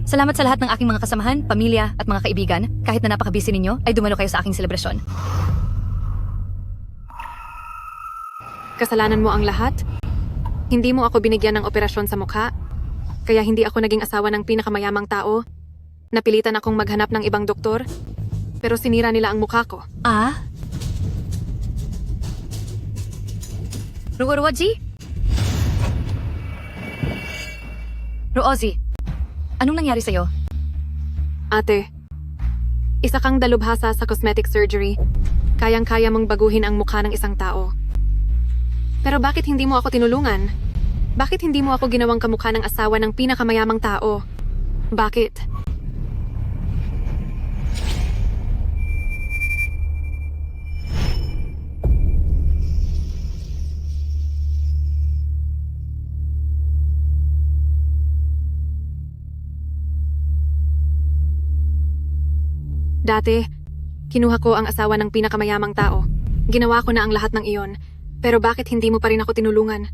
Salamat sa lahat ng aking mga kasamahan, pamilya at mga kaibigan. Kahit na napaka-busy ninyo, ay dumalo kayo sa aking selebrasyon. Kasalanan mo ang lahat? Hindi mo ako binigyan ng operasyon sa mukha? Kaya hindi ako naging asawa ng pinakamayamang tao? Napilitan akong maghanap ng ibang doktor? Pero sinira nila ang mukha ko. Ah? Ruorwaji? Ruozi, anong nangyari sa'yo? Ate, isa kang dalubhasa sa cosmetic surgery. Kayang-kaya mong baguhin ang mukha ng isang tao. Pero bakit hindi mo ako tinulungan? Bakit hindi mo ako ginawang kamukha ng asawa ng pinakamayamang tao? Bakit? Dati, kinuha ko ang asawa ng pinakamayamang tao. Ginawa ko na ang lahat ng iyon. Pero bakit hindi mo pa rin ako tinulungan?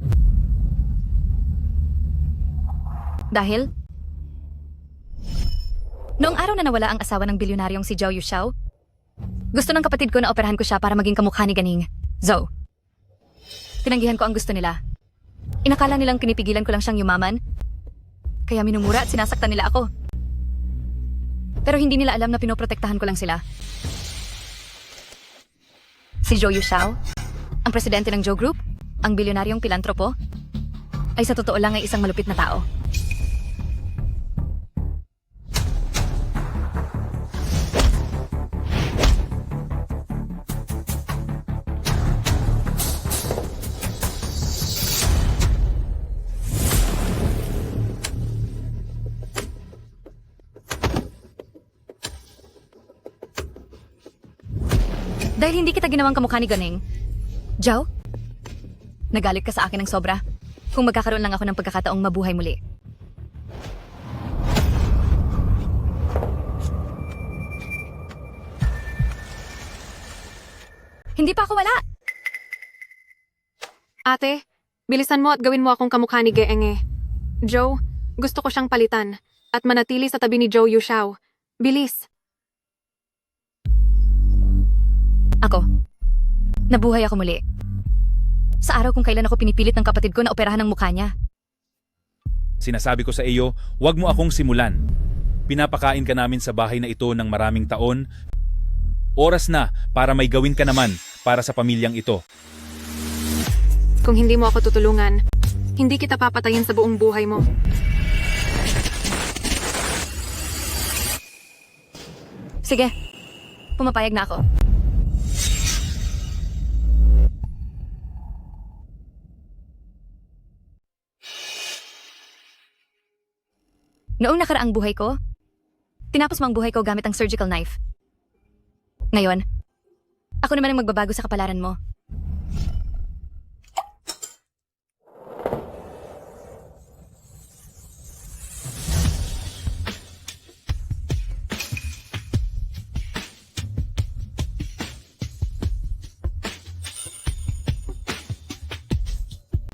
Dahil? Noong araw na nawala ang asawa ng bilyonaryong si Zhao Yuxiao, gusto ng kapatid ko na operahan ko siya para maging kamukha ni Ganing, Zhou. Tinanggihan ko ang gusto nila. Inakala nilang pinipigilan ko lang siyang yumaman, kaya minumura at sinasaktan nila ako. Pero hindi nila alam na pinoprotektahan ko lang sila. Si Zhou Yuxiao, ang presidente ng Zhou Group, ang bilyonaryong pilantropo, ay sa totoo lang ay isang malupit na tao. Dahil hindi kita ginawang kamukha ni Ganing, Zhao, nagalit ka sa akin ng sobra. Kung magkakaroon lang ako ng pagkakataong mabuhay muli. Hindi pa ako wala! Ate, bilisan mo at gawin mo akong kamukha ni Geenge. Joe, gusto ko siyang palitan at manatili sa tabi ni Zhou Yuxiao. Bilis! Ako, nabuhay ako muli. Sa araw kung kailan ako pinipilit ng kapatid ko na operahan ng mukha niya. Sinasabi ko sa iyo, huwag mo akong simulan. Pinapakain ka namin sa bahay na ito ng maraming taon. Oras na para may gawin ka naman para sa pamilyang ito. Kung hindi mo ako tutulungan, hindi kita papatayin sa buong buhay mo. Sige, pumapayag na ako. Noong nakaraang buhay ko, tinapos mo ang buhay ko gamit ang surgical knife. Ngayon, ako naman ang magbabago sa kapalaran mo.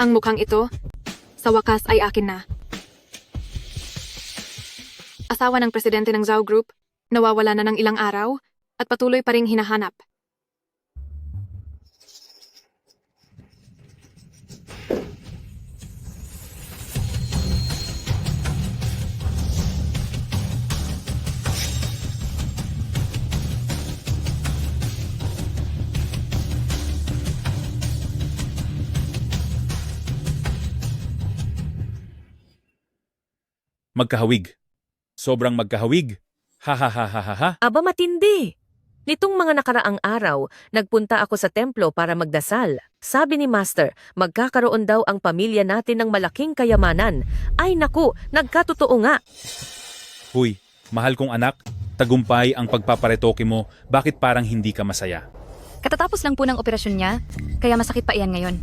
Ang mukhang ito, sa wakas ay akin na. Asawa ng presidente ng Zhou Group, nawawala na ng ilang araw at patuloy pa ring hinahanap. Magkahawig. Sobrang magkahawig. Ha ha ha ha ha ha. Aba matindi! Nitong mga nakaraang araw, nagpunta ako sa templo para magdasal. Sabi ni Master, magkakaroon daw ang pamilya natin ng malaking kayamanan. Ay naku, nagkatotoo nga. Huy, mahal kong anak, tagumpay ang pagpaparetoke mo, bakit parang hindi ka masaya? Katatapos lang po ng operasyon niya, kaya masakit pa iyan ngayon.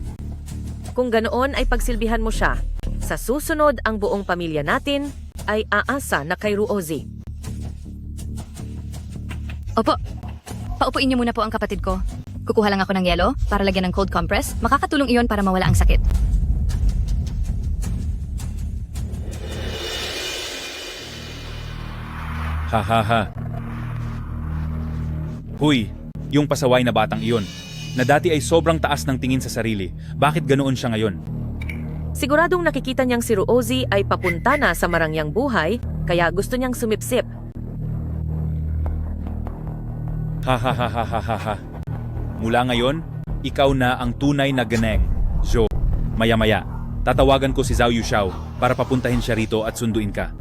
Kung ganoon ay pagsilbihan mo siya. Sa susunod, ang buong pamilya natin ay aasa na kay Ruozi. Opo. Paupuin niyo muna po ang kapatid ko. Kukuha lang ako ng yelo para lagyan ng cold compress. Makakatulong iyon para mawala ang sakit. Ha ha ha. Huy, yung pasaway na batang iyon, na dati ay sobrang taas ng tingin sa sarili. Bakit ganoon siya ngayon? Siguradong nakikita niyang si Ruozi ay papunta na sa marangyang buhay, kaya gusto niyang sumipsip. Ha ha ha ha ha ha ha. Mula ngayon, ikaw na ang tunay na ganeng, Zhou. Maya-maya, tatawagan ko si Zhao Yuxiao para papuntahin siya rito at sunduin ka.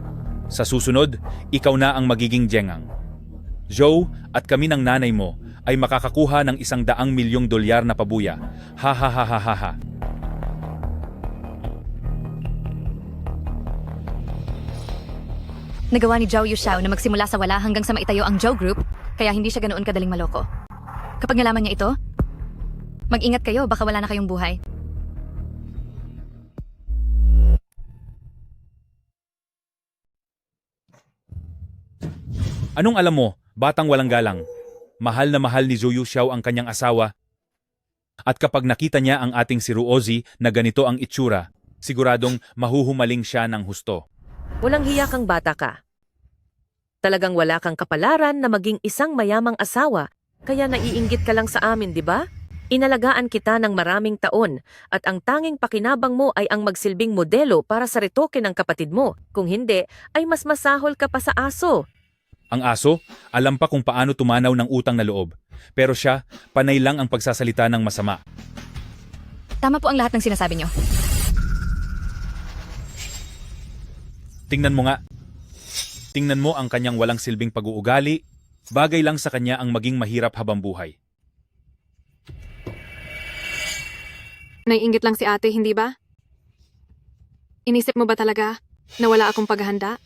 Sa susunod, ikaw na ang magiging Jengang. Zhou at kami ng nanay mo ay makakakuha ng $100 milyong na pabuya. Ha ha ha ha ha ha. Nagawa ni Zhao Yuxiao na magsimula sa wala hanggang sa maitayo ang Zhou Group, kaya hindi siya ganoon kadaling maloko. Kapag nalaman niya ito, mag-ingat kayo, baka wala na kayong buhay. Anong alam mo, batang walang galang? Mahal na mahal ni Zhou Yuxiao ang kanyang asawa. At kapag nakita niya ang ating si Ruozi na ganito ang itsura, siguradong mahuhumaling siya ng husto. Walang hiya kang bata ka. Talagang wala kang kapalaran na maging isang mayamang asawa, kaya naiinggit ka lang sa amin, di ba? Inalagaan kita ng maraming taon at ang tanging pakinabang mo ay ang magsilbing modelo para sa retoke ng kapatid mo. Kung hindi, ay mas masahol ka pa sa aso. Ang aso, alam pa kung paano tumanaw ng utang na loob. Pero siya, panay lang ang pagsasalita ng masama. Tama po ang lahat ng sinasabi niyo. Tingnan mo nga. Tingnan mo ang kanyang walang silbing pag-uugali. Bagay lang sa kanya ang maging mahirap habang buhay. Naiinggit lang si ate, hindi ba? Inisip mo ba talaga na wala akong paghahanda?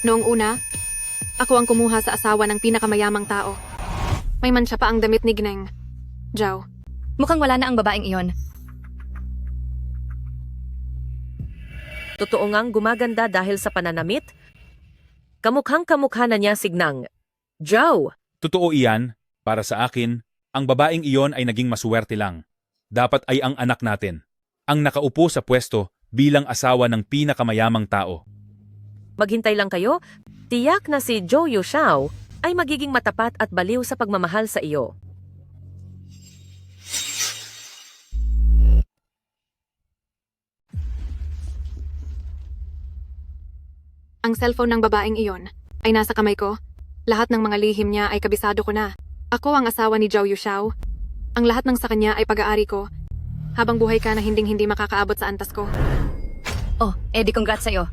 Noong una, ako ang kumuha sa asawa ng pinakamayamang tao. May mansya pa ang damit ni Gneng. Zhao. Mukhang wala na ang babaeng iyon. Totoo ngang gumaganda dahil sa pananamit? Kamukhang kamukha na niya si Gnang. Zhao! Totoo iyan, para sa akin, ang babaeng iyon ay naging masuwerte lang. Dapat ay ang anak natin, ang nakaupo sa pwesto bilang asawa ng pinakamayamang tao. Maghintay lang kayo, tiyak na si Zhou Yuxiao ay magiging matapat at baliw sa pagmamahal sa iyo. Ang cellphone ng babaeng iyon ay nasa kamay ko. Lahat ng mga lihim niya ay kabisado ko na. Ako ang asawa ni Zhao Yuxiao. Ang lahat ng sa kanya ay pag-aari ko. Habang buhay ka na hinding-hindi makakaabot sa antas ko. Oh, Eddie, congrats sa'yo.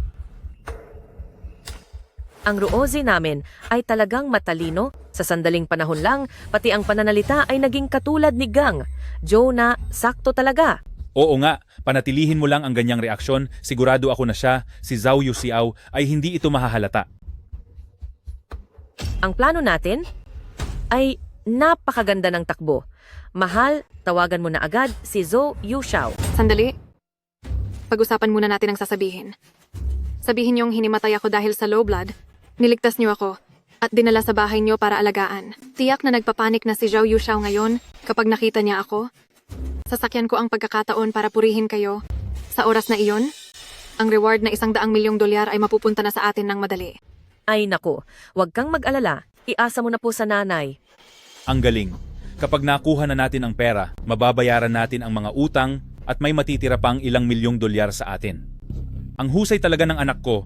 Ang Ruozi namin ay talagang matalino. Sa sandaling panahon lang, pati ang pananalita ay naging katulad ni Gang. Zhou na sakto talaga. Oo nga, panatilihin mo lang ang ganyang reaksyon, sigurado ako na siya, si Zhao Yuxiao, ay hindi ito mahahalata. Ang plano natin ay napakaganda ng takbo. Mahal, tawagan mo na agad si Zhou Yuxiao. Sandali. Pag-usapan muna natin ang sasabihin. Sabihin niyong hinimatay ako dahil sa low blood. Niligtas niyo ako at dinala sa bahay niyo para alagaan. Tiyak na nagpapanik na si Zhao Yuxiao ngayon kapag nakita niya ako. Sasakyan ko ang pagkakataon para purihin kayo. Sa oras na iyon, ang reward na $100 milyong ay mapupunta na sa atin ng madali. Ay nako, huwag kang mag-alala. Iasa mo na po sa nanay. Ang galing. Kapag nakuha na natin ang pera, mababayaran natin ang mga utang at may matitira pang $1 milyong sa atin. Ang husay talaga ng anak ko.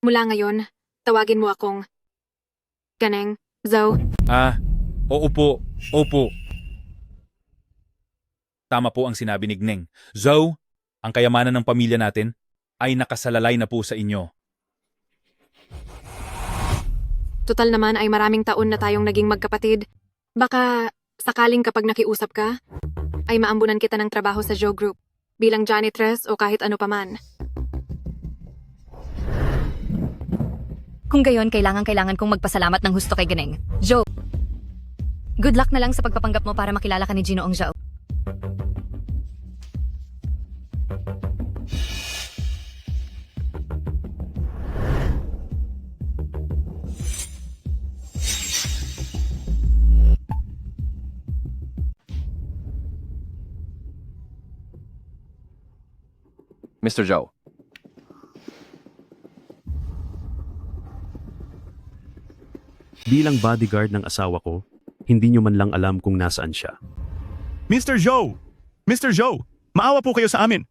Mula ngayon, tawagin mo akong Ganeng, Zhao. Oo po, opo. Tama po ang sinabi ni Gneng. Zhou, ang kayamanan ng pamilya natin ay nakasalalay na po sa inyo. Total naman ay maraming taon na tayong naging magkapatid. Baka Sakaling kapag nakiusap ka, ay maambunan kita ng trabaho sa Joe Group bilang janitress o kahit ano paman. Kung gayon, kailangan kong magpasalamat ng husto kay Ganeng. Joe, good luck na lang sa pagpapanggap mo para makilala ka ni Ginoong Zhao. Mr. Zhao. Bilang bodyguard ng asawa ko, hindi nyo man lang alam kung nasaan siya. Mr. Zhou! Mr. Zhou! Maawa po kayo sa amin!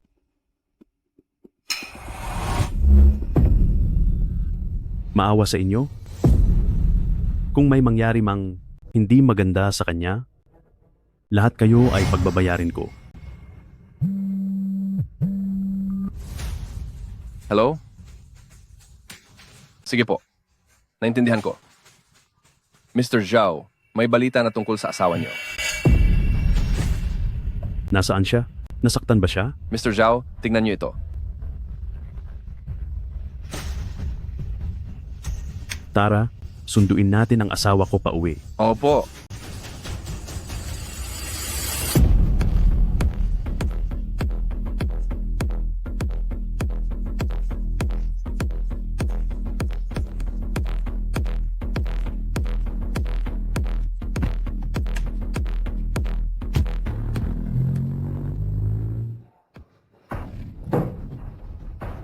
Maawa sa inyo? Kung may mangyari mang hindi maganda sa kanya, lahat kayo ay pagbabayarin ko. Hello? Sige po. Naintindihan ko. Mr. Zhao, may balita na tungkol sa asawa niyo. Nasaan siya? Nasaktan ba siya? Mr. Zhao, tingnan niyo ito. Tara, sunduin natin ang asawa ko pa uwi. Opo.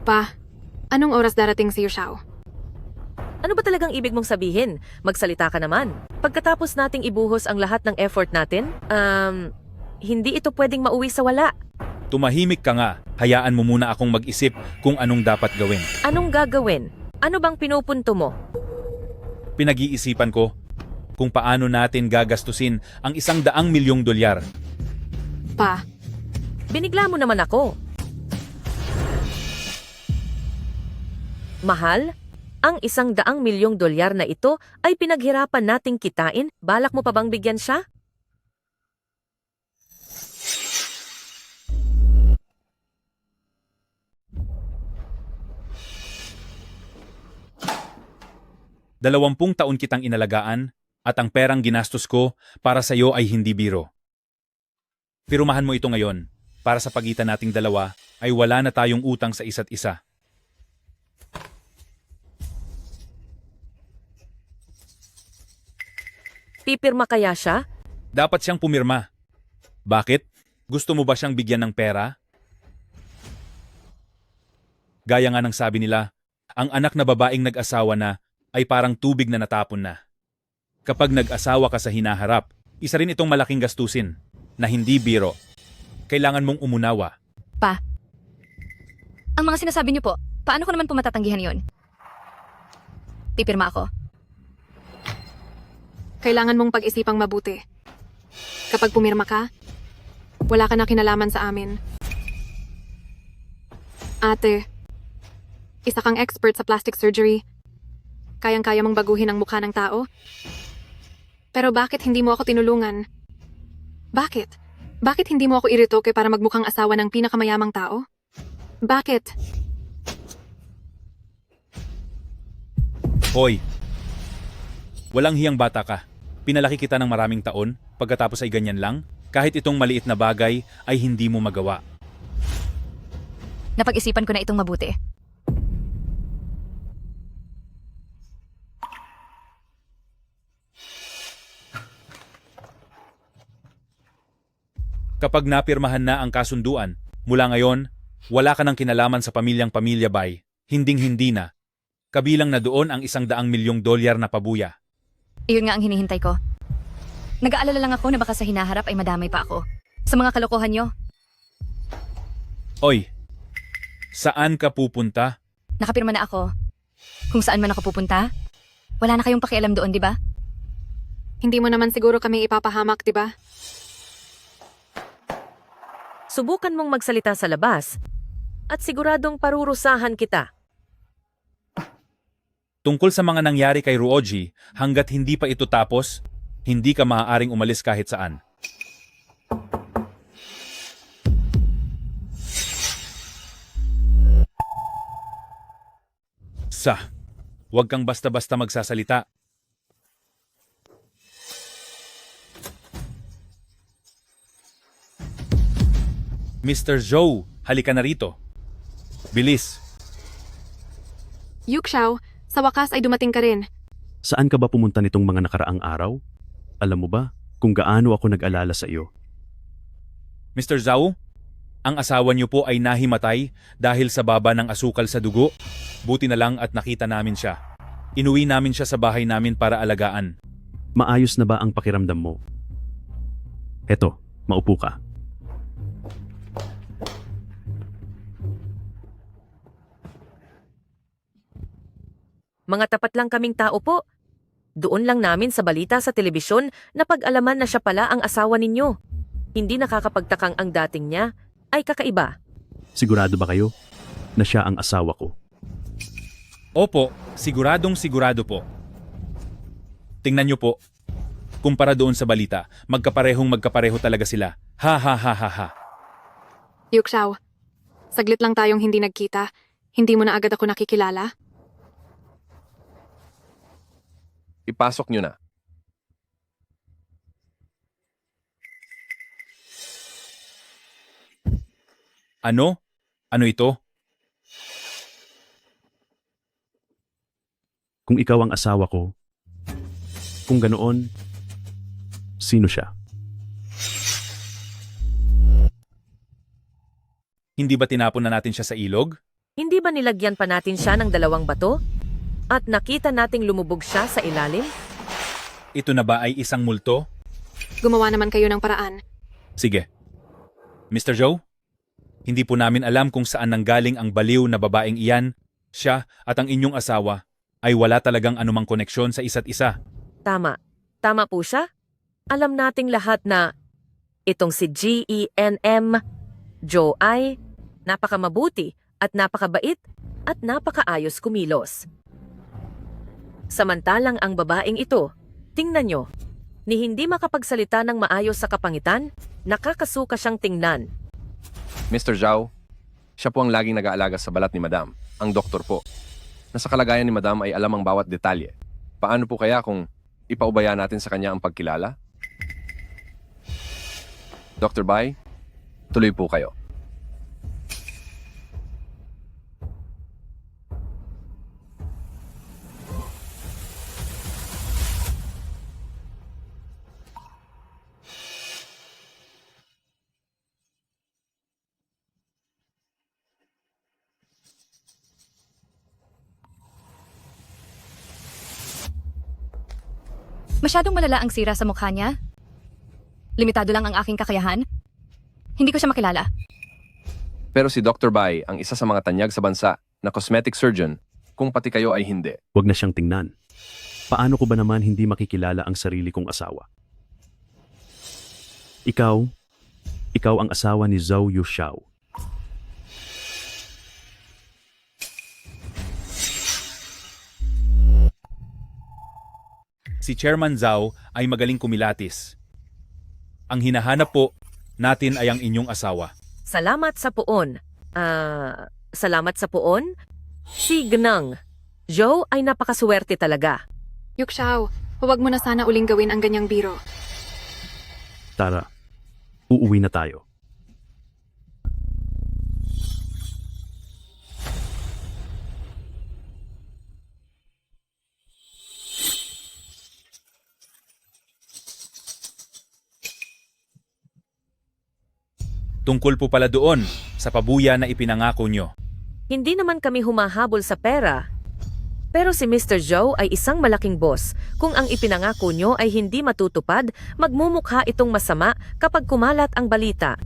Pa, anong oras darating si Yushao? Ano ba talagang ibig mong sabihin? Magsalita ka naman. Pagkatapos nating ibuhos ang lahat ng effort natin, hindi ito pwedeng mauwi sa wala. Tumahimik ka nga. Hayaan mo muna akong mag-isip kung anong dapat gawin. Anong gagawin? Ano bang pinupunto mo? Pinag-iisipan ko kung paano natin gagastusin ang $100 milyong. Pa, Binigla mo naman ako. Mahal, ang $100 milyong na ito ay pinaghirapan nating kitain. Balak mo pa bang bigyan siya? Dalawampung taon kitang inalagaan at ang perang ginastos ko para sa iyo ay hindi biro. Pirumahan mo ito ngayon para sa pagitan nating dalawa ay wala na tayong utang sa isa't isa. Pipirma kaya siya? Dapat siyang pumirma. Bakit? Gusto mo ba siyang bigyan ng pera? Gaya nga ng sabi nila, ang anak na babaeng nag-asawa na ay parang tubig na natapon na. Kapag nag-asawa ka sa hinaharap, isa rin itong malaking gastusin na hindi biro. Kailangan mong umunawa. Pa, ang mga sinasabi niyo po, paano ko naman po matatanggihan yon? Pipirma ako. kailangan mong pag-isipang mabuti. Kapag pumirma ka, wala ka na kinalaman sa amin. Ate, isa kang expert sa plastic surgery. Kayang-kaya mong baguhin ang mukha ng tao. Pero bakit hindi mo ako tinulungan? Bakit? Bakit hindi mo ako iritoke para magmukhang asawa ng pinakamayamang tao? Bakit? Hoy, walang hiyang bata ka. Pinalaki kita ng maraming taon, pagkatapos ay ganyan lang? Kahit itong maliit na bagay ay hindi mo magawa. Napag-isipan ko na itong mabuti. Kapag napirmahan na ang kasunduan, mula ngayon, wala ka ng kinalaman sa pamilyang-pamilya Bay. Hinding-hindi na. Kabilang na doon ang $100 milyong na pabuya. Iyon nga ang hinihintay ko. Nag-aalala lang ako na baka sa hinaharap ay madamay pa ako. Sa mga kalokohan nyo, Oy, saan ka pupunta? nakapirma na ako. Kung saan man ako pupunta, wala na kayong pakialam doon, di ba? Hindi mo naman siguro kami ipapahamak, di ba? Subukan mong magsalita sa labas at siguradong parurusahan kita. Tungkol sa mga nangyari kay Ruoji, hanggat hindi pa ito tapos, Hindi ka maaaring umalis kahit saan. Huwag kang basta-basta magsasalita. Mr. Zhou, halika na rito. Bilis. Yuxiao, sa wakas ay dumating ka rin. Saan ka ba pumunta nitong mga nakaraang araw? Alam mo ba kung gaano ako nag-alala sa iyo? Mr. Zhao, ang asawa niyo po ay nahimatay dahil sa baba ng asukal sa dugo. Buti na lang at nakita namin siya. Inuwi namin siya sa bahay namin para alagaan. Maayos na ba ang pakiramdam mo? Eto, maupo ka. Mga tapat lang kaming tao po. Doon lang namin sa balita sa telebisyon na pag-alaman na siya pala ang asawa ninyo. Hindi nakakapagtakang ang dating niya ay kakaiba. Sigurado ba kayo na siya ang asawa ko? Opo, siguradong sigurado po. Tingnan niyo po. Kumpara doon sa balita, magkapareho talaga sila. Ha ha ha ha ha. Yuxiao, saglit lang tayong hindi nagkita. Hindi mo na agad ako nakikilala? Ipasok nyo na. Ano? Ano ito? Kung ikaw ang asawa ko, kung ganoon, sino siya? Hindi ba tinapon na natin siya sa ilog? Hindi ba nilagyan pa natin siya ng 2 bato? At nakita nating lumubog siya sa ilalim? Ito na ba ay isang multo? Gumawa naman kayo ng paraan. Sige. Mr. Zhou, hindi po namin alam kung saan nanggaling ang baliw na babaeng iyan. Siya at ang inyong asawa ay wala talagang anumang koneksyon sa isa't isa. Tama. Tama po siya? Alam nating lahat na itong si GENM, Joe ay napakamabuti at napakabait at napakaayos kumilos. Samantalang ang babaeng ito, tingnan nyo, ni hindi makapagsalita ng maayos sa kapangitan, nakakasuka siyang tingnan. Mr. Zhao, siya po ang laging nag-aalaga sa balat ni Madam, ang doktor po. Nasa kalagayan ni Madam ay alam ang bawat detalye. Paano po kaya kung ipaubaya natin sa kanya ang pagkilala? Dr. Bai, tuloy po kayo. Masyadong malala ang sira sa mukha niya. Limitado lang ang aking kakayahan. Hindi ko siya makilala. Pero si Dr. Bai ang isa sa mga tanyag sa bansa na cosmetic surgeon kung pati kayo ay hindi. Huwag na siyang tingnan. Paano ko ba naman hindi makikilala ang sarili kong asawa? Ikaw ang asawa ni Zhou Yuxiao. Si Chairman Zhao ay magaling kumilatis. Ang hinahanap po natin ay ang inyong asawa. Salamat sa puon. Salamat sa puon? Si Gnang. Joe ay napakaswerte talaga. Yuxiao, huwag mo na sana uling gawin ang ganyang biro. Tara, uuwi na tayo. Tungkol po pala doon sa pabuya na ipinangako nyo. Hindi naman kami humahabol sa pera. Pero si Mr. Zhou ay isang malaking boss. Kung ang ipinangako nyo ay hindi matutupad, magmumukha itong masama kapag kumalat ang balita.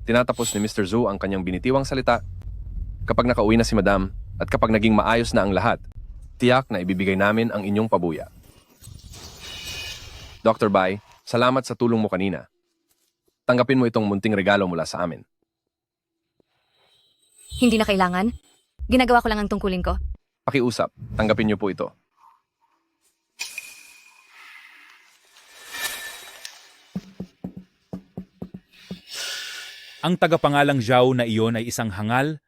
Tinatapos ni Mr. Zhou ang kanyang binitiwang salita. Kapag nakauwi na si Madam at kapag naging maayos na ang lahat, tiyak na ibibigay namin ang inyong pabuya. Dr. Bai, salamat sa tulong mo kanina. Tanggapin mo itong munting regalo mula sa amin. Hindi na kailangan. Ginagawa ko lang ang tungkulin ko. Pakiusap, tanggapin niyo po ito. Ang tagapangalang Zhao na iyon ay isang hangal.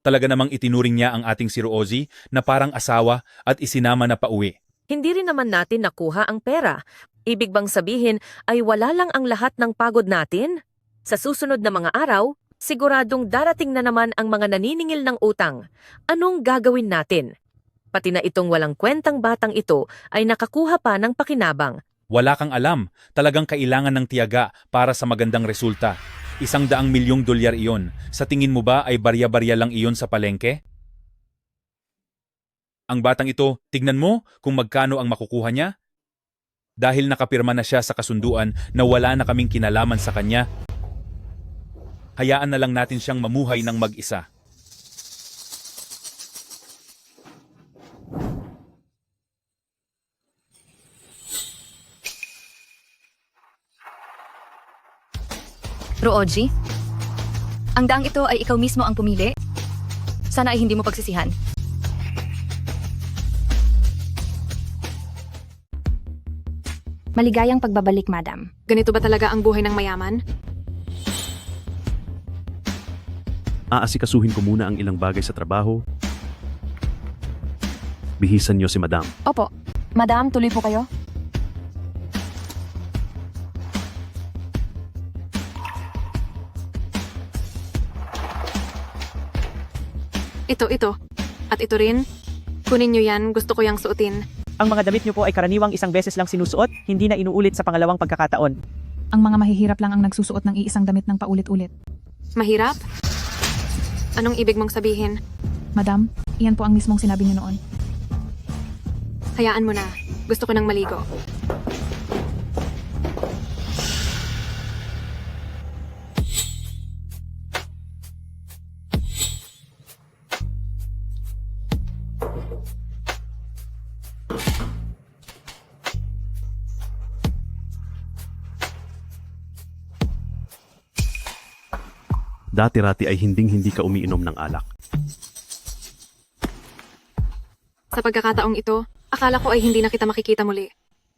Talaga namang itinuring niya ang ating si Rosie na parang asawa at isinama na pauwi. Hindi rin naman natin nakuha ang pera. Ibig bang sabihin ay wala lang ang lahat ng pagod natin? Sa susunod na mga araw, siguradong darating na naman ang mga naniningil ng utang. Anong gagawin natin? Pati na itong walang kwentang batang ito ay nakakuha pa ng pakinabang. Wala kang alam, talagang kailangan ng tiyaga para sa magandang resulta. 100 milyong dolyar iyon. Sa tingin mo ba ay barya-barya lang iyon sa palengke? Ang batang ito, tignan mo kung magkano ang makukuha niya. Dahil nakapirma na siya sa kasunduan na wala na kaming kinalaman sa kanya, hayaan na lang natin siyang mamuhay ng mag-isa. Rooji, ang daang ito ay ikaw mismo ang pumili. Sana ay hindi mo pagsisihan. Maligayang pagbabalik, madam. Ganito ba talaga ang buhay ng mayaman? Aasikasuhin ko muna ang ilang bagay sa trabaho. Bihisan niyo si madam. Opo. Madam, tuloy po kayo. Ito. At ito rin. Kunin nyo yan, gusto ko yang suotin. Ang mga damit niyo po ay karaniwang isang beses lang sinusuot, hindi na inuulit sa pangalawang pagkakataon. Ang mga mahihirap lang ang nagsusuot ng iisang damit ng paulit-ulit. Mahirap? Anong ibig mong sabihin? Madam, iyan po ang mismong sinabi niyo noon. Hayaan mo na. Gusto ko nang maligo. Dati-rati ay hinding-hindi ka umiinom ng alak. Sa pagkakataong ito, akala ko ay hindi na kita makikita muli.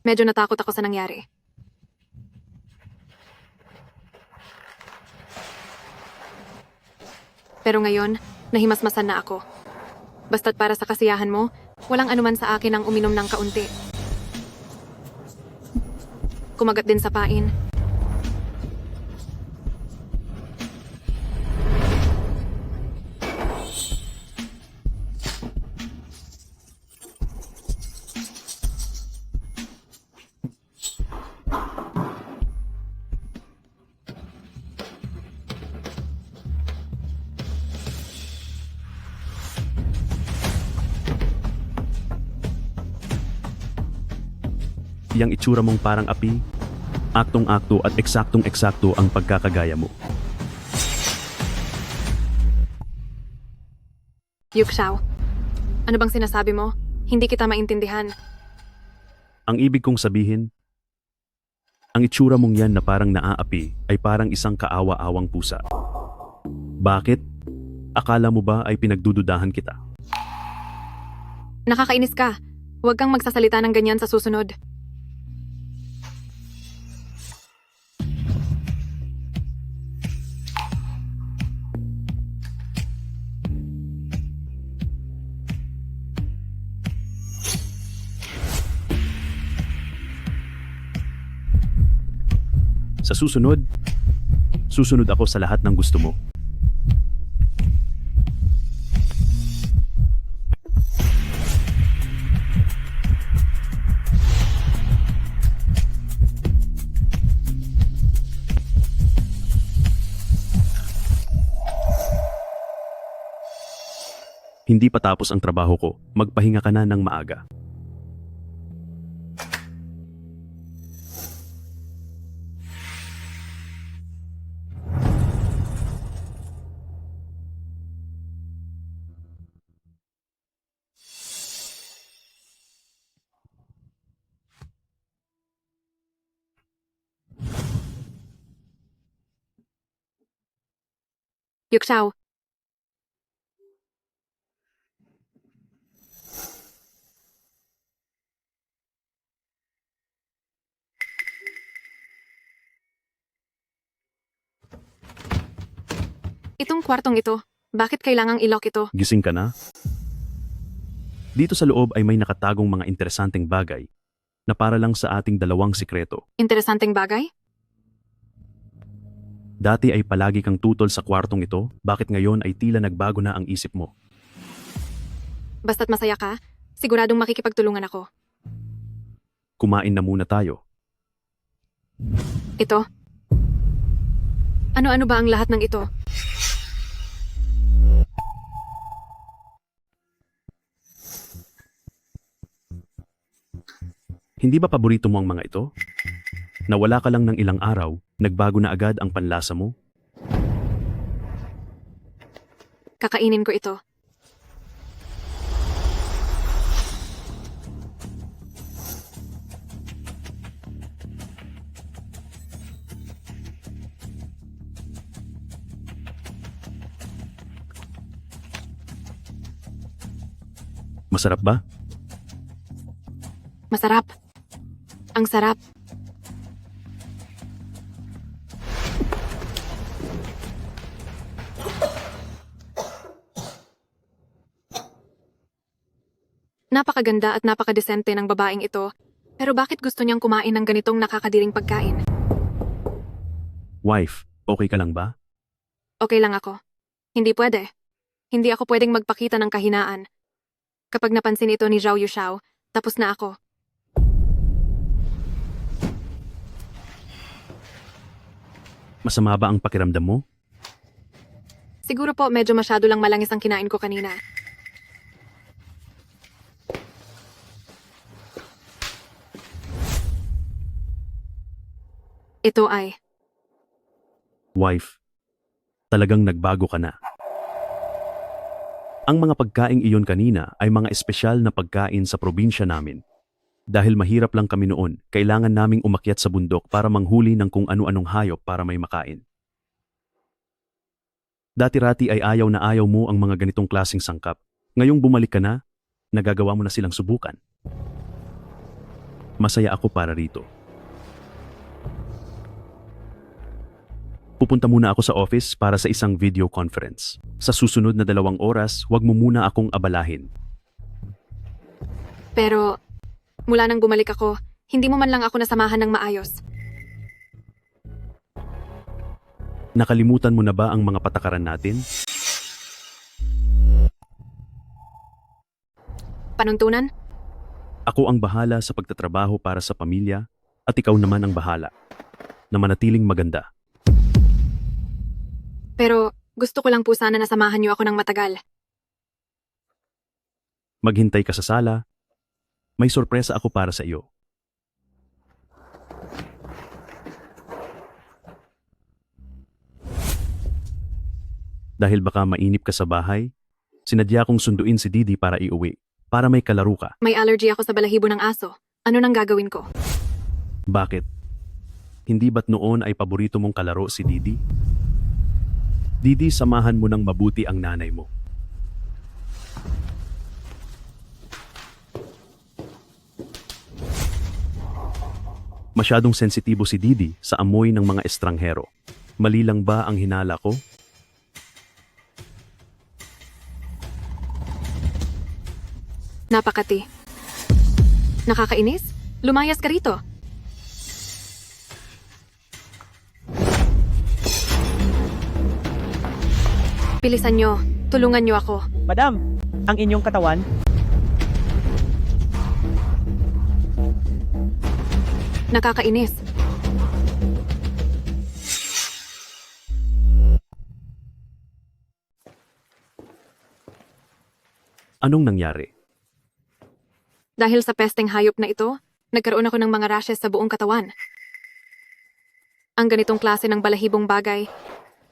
Medyo natakot ako sa nangyari. Pero ngayon, nahimasmasan na ako. Basta't para sa kasiyahan mo, walang anuman sa akin ang uminom ng kaunti. Kumagat din sa pain. Yang itsura mong parang api, aktong-akto at eksaktong-eksakto ang pagkakagaya mo. Yuxiao, ano bang sinasabi mo? Hindi kita maintindihan. Ang ibig kong sabihin, ang itsura mong yan na parang naaapi ay parang isang kaawa-awang pusa. Bakit? Akala mo ba ay pinagdududahan kita? Nakakainis ka. Huwag kang magsasalita ng ganyan sa susunod. Sa susunod ako sa lahat ng gusto mo. Hindi pa tapos ang trabaho ko, magpahinga ka na ng maaga. Yuxiao, Itong kwartong ito, bakit kailangang i-lock ito? Gising ka na? Dito sa loob ay may nakatagong mga interesanteng bagay na para lang sa ating dalawang sikreto. Interesanteng bagay? Dati ay palagi kang tutol sa kwartong ito, bakit ngayon ay tila nagbago na ang isip mo? Basta't masaya ka, siguradong makikipagtulungan ako. Kumain na muna tayo. Ito? Ano-ano ba ang lahat ng ito? Hindi ba paborito mo ang mga ito? Nawala ka lang ng ilang araw, nagbago na agad ang panlasa mo? Kakainin ko ito. Masarap ba? Masarap. Ang sarap. Napakaganda at napakadesente ng babaeng ito, pero bakit gusto niyang kumain ng ganitong nakakadiring pagkain? Wife, okay ka lang ba? Okay lang ako. Hindi pwede. Hindi ako pwedeng magpakita ng kahinaan. Kapag napansin ito ni Zhao Yushao, tapos na ako. Masama ba ang pakiramdam mo? Siguro po medyo masyado lang malangis ang kinain ko kanina. Ito ay, Wife, talagang nagbago ka na. Ang mga pagkaing iyon kanina ay mga espesyal na pagkain sa probinsya namin. Dahil mahirap lang kami noon, kailangan naming umakyat sa bundok para manghuli ng kung ano-anong hayop para may makain. Dati-rati ay ayaw na ayaw mo ang mga ganitong klaseng sangkap. Ngayong bumalik ka na, nagagawa mo na silang subukan. Masaya ako para rito. Pupunta muna ako sa office para sa isang video conference. Sa susunod na 2 oras, huwag mo muna akong abalahin. pero mula nang bumalik ako, hindi mo man lang ako nasamahan ng maayos. Nakalimutan mo na ba ang mga patakaran natin? Panuntunan? Ako ang bahala sa pagtatrabaho para sa pamilya at ikaw naman ang bahala na manatiling maganda. Pero gusto ko lang po sana nasamahan niyo ako ng matagal. Maghintay ka sa sala. May sorpresa ako para sa iyo. Dahil baka mainip ka sa bahay, sinadya kong sunduin si Didi para iuwi, para may kalaro ka. May allergy ako sa balahibo ng aso. Ano nang gagawin ko? Bakit? Hindi ba't noon ay paborito mong kalaro si Didi? Didi, samahan mo ng mabuti ang nanay mo. Masyadong sensitibo si Didi sa amoy ng mga estranghero. Mali lang ba ang hinala ko? Napakati. Nakakainis? Lumayas ka rito. Bilisan nyo. Tulungan nyo ako. Madam, ang inyong katawan, Nakakainis. Anong nangyari? Dahil sa pesteng hayop na ito, nagkaroon ako ng mga rashes sa buong katawan. Ang ganitong klase ng balahibong bagay,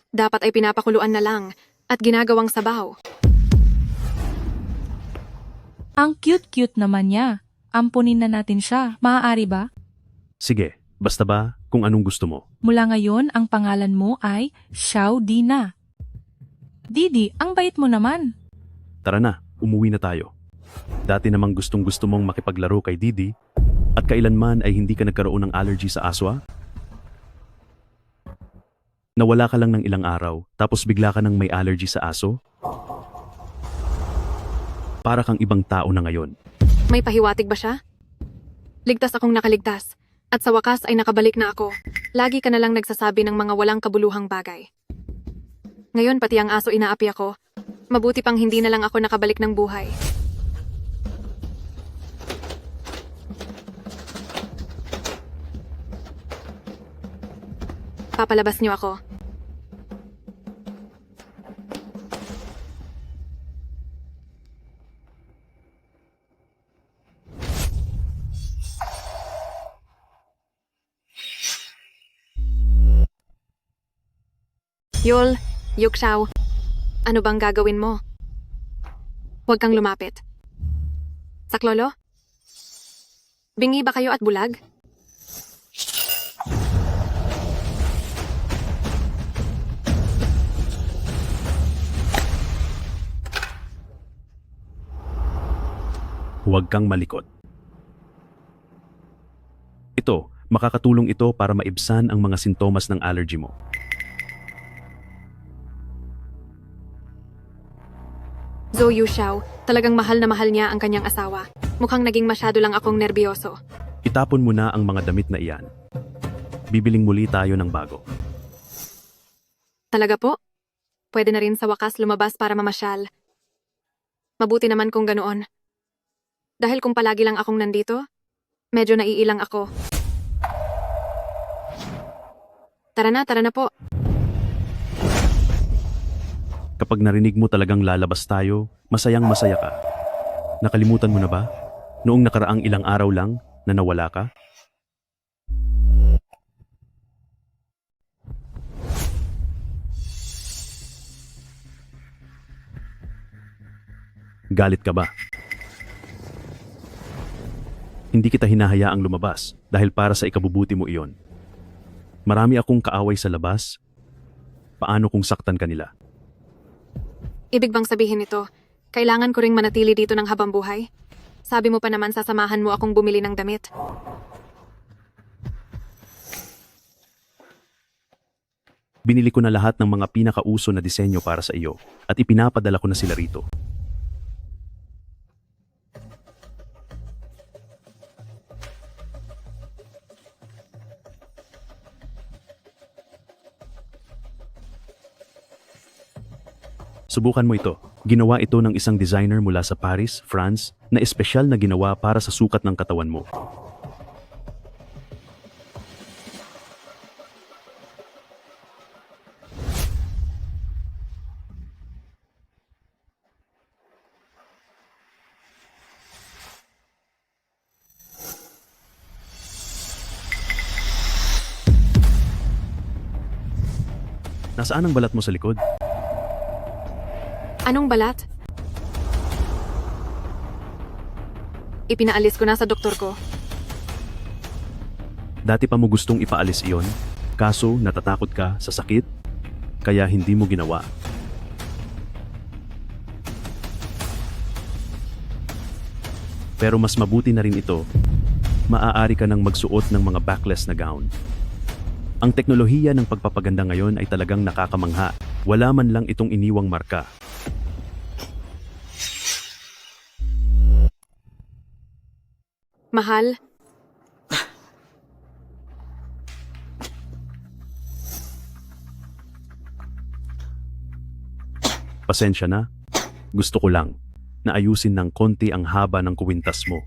dapat ay pinapakuluan na lang at ginagawang sabaw. Ang cute-cute naman niya. Ampunin na natin siya. Maaari ba? Sige, basta ba kung anong gusto mo. Mula ngayon, ang pangalan mo ay Xiao Dina. Didi, ang bait mo naman. Tara na, umuwi na tayo. Dati namang gustong-gusto mong makipaglaro kay Didi at kailanman ay hindi ka nagkaroon ng allergy sa aswa? Nawala ka lang ng ilang araw, tapos bigla ka nang may allergy sa aso? Para kang ibang tao na ngayon. May pahiwatig ba siya? Ligtas akong nakaligtas. At sa wakas ay nakabalik na ako. Lagi ka na lang nagsasabi ng mga walang kabuluhang bagay. Ngayon pati ang aso inaapi ako. Mabuti pang hindi na lang ako nakabalik ng buhay. Papalabas niyo ako. Yul, Yukshaw, ano bang gagawin mo? Huwag kang lumapit. Saklolo? Bingi ba kayo at bulag? Huwag kang malikot. Ito, makakatulong ito para maibsan ang mga sintomas ng allergy mo. Zhou Yuxiao, talagang mahal na mahal niya ang kanyang asawa. Mukhang naging masyado lang akong nerbiyoso. Itapon mo na ang mga damit na iyan. Bibiling muli tayo ng bago. Talaga po? Pwede na rin sa wakas lumabas para mamasyal. Mabuti naman kung ganoon. Dahil kung palagi lang akong nandito, medyo naiilang ako. Tara na po. Kapag narinig mo talagang lalabas tayo, masayang masaya ka. Nakalimutan mo na ba? Noong nakaraang ilang araw lang na nawala ka? Galit ka ba? Hindi kita hinahayaang lumabas dahil para sa ikabubuti mo iyon. Marami akong kaaway sa labas. Paano kung saktan ka nila? Ibig bang sabihin nito, kailangan ko ring manatili dito ng habang buhay? Sabi mo pa naman sasamahan mo akong bumili ng damit. Binili ko na lahat ng mga pinakauso na disenyo para sa iyo at ipinapadala ko na sila rito. Subukan mo ito. Ginawa ito ng isang designer mula sa Paris, France, na espesyal na ginawa para sa sukat ng katawan mo. Nasaan ang balat mo sa likod? Anong balat? Ipinaalis ko na sa doktor ko. Dati pa mo gustong ipaalis iyon, kaso natatakot ka sa sakit, kaya hindi mo ginawa. Pero mas mabuti na rin ito, maaari ka nang magsuot ng mga backless na gown. Ang teknolohiya ng pagpapaganda ngayon ay talagang nakakamangha. Wala man lang itong iniwang marka. Mahal, Pasensya na. Gusto ko lang na ayusin ng konti ang haba ng kuwintas mo.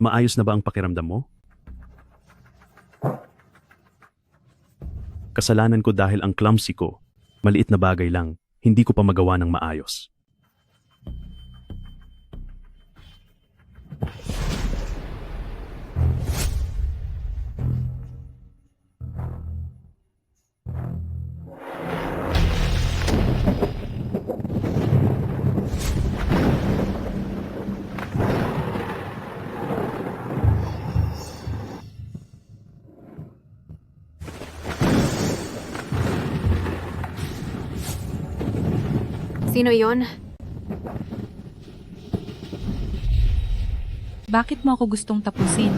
Maayos na ba ang pakiramdam mo? Kasalanan ko dahil ang clumsy ko, maliit na bagay lang, hindi ko pa magawa ng maayos. Sino iyon? Bakit mo ako gustong tapusin?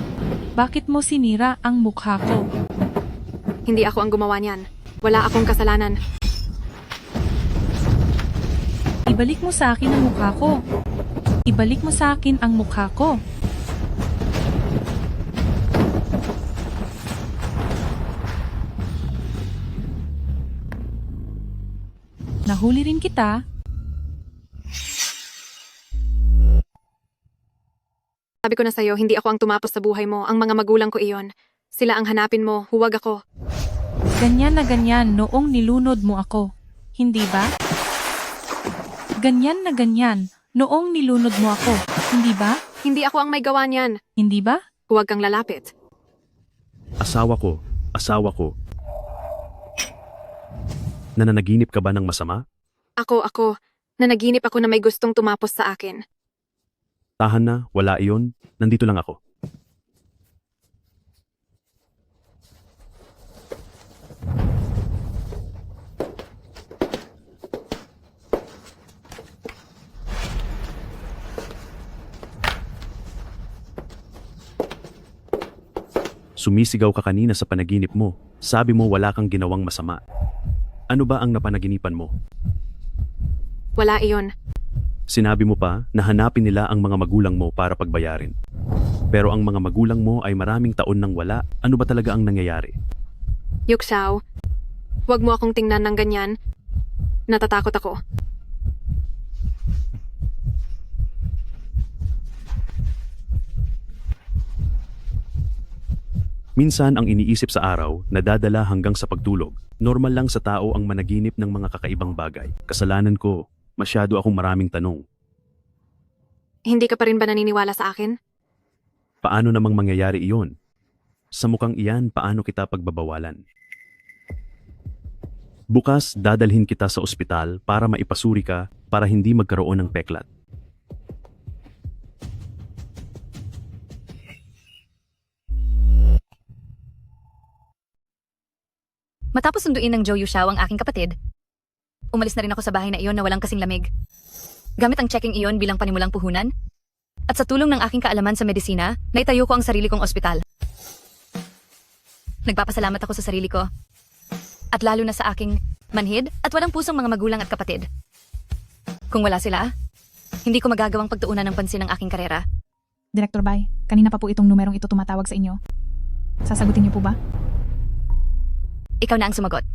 Bakit mo sinira ang mukha ko? Hindi ako ang gumawa niyan. Wala akong kasalanan. Ibalik mo sa akin ang mukha ko. Ibalik mo sa akin ang mukha ko. Nahuli rin kita. Sabi ko na sa'yo, hindi ako ang tumapos sa buhay mo. Ang mga magulang ko iyon. Sila ang hanapin mo, huwag ako. Ganyan na ganyan noong nilunod mo ako. Hindi ba? Ganyan na ganyan noong nilunod mo ako. Hindi ba? Hindi ako ang may gawa niyan. Hindi ba? Huwag kang lalapit. Asawa ko. Nananaginip ka ba ng masama? Ako. Nanaginip ako na may gustong tumapos sa akin. Tahan na, wala iyon. Nandito lang ako. Sumisigaw ka kanina sa panaginip mo. Sabi mo wala kang ginawang masama. Ano ba ang napanaginipan mo? Wala iyon. Sinabi mo pa na hanapin nila ang mga magulang mo para pagbayarin. Pero ang mga magulang mo ay maraming taon nang wala. Ano ba talaga ang nangyayari? Yuxiao, huwag mo akong tingnan ng ganyan. Natatakot ako. Minsan ang iniisip sa araw, nadadala hanggang sa pagtulog. Normal lang sa tao ang managinip ng mga kakaibang bagay. Kasalanan ko, masyado akong maraming tanong. Hindi ka pa rin ba naniniwala sa akin? Paano namang mangyayari iyon? Sa mukhang iyan, paano kita pagbabawalan? Bukas, dadalhin kita sa ospital para maipasuri ka para hindi magkaroon ng peklat. Matapos sunduin ng Zhou Yuxiao ang aking kapatid, umalis na rin ako sa bahay na iyon na walang kasing lamig. Gamit ang checking iyon bilang panimulang puhunan, at sa tulong ng aking kaalaman sa medisina, naitayo ko ang sarili kong ospital. Nagpapasalamat ako sa sarili ko, at lalo na sa aking manhid at walang pusong mga magulang at kapatid. Kung wala sila, hindi ko magagawang pagtuunan ng pansin ang aking karera. Director Bai, kanina pa po itong numerong ito tumatawag sa inyo. Sasagutin niyo po ba? Ikaw na ang sumagot.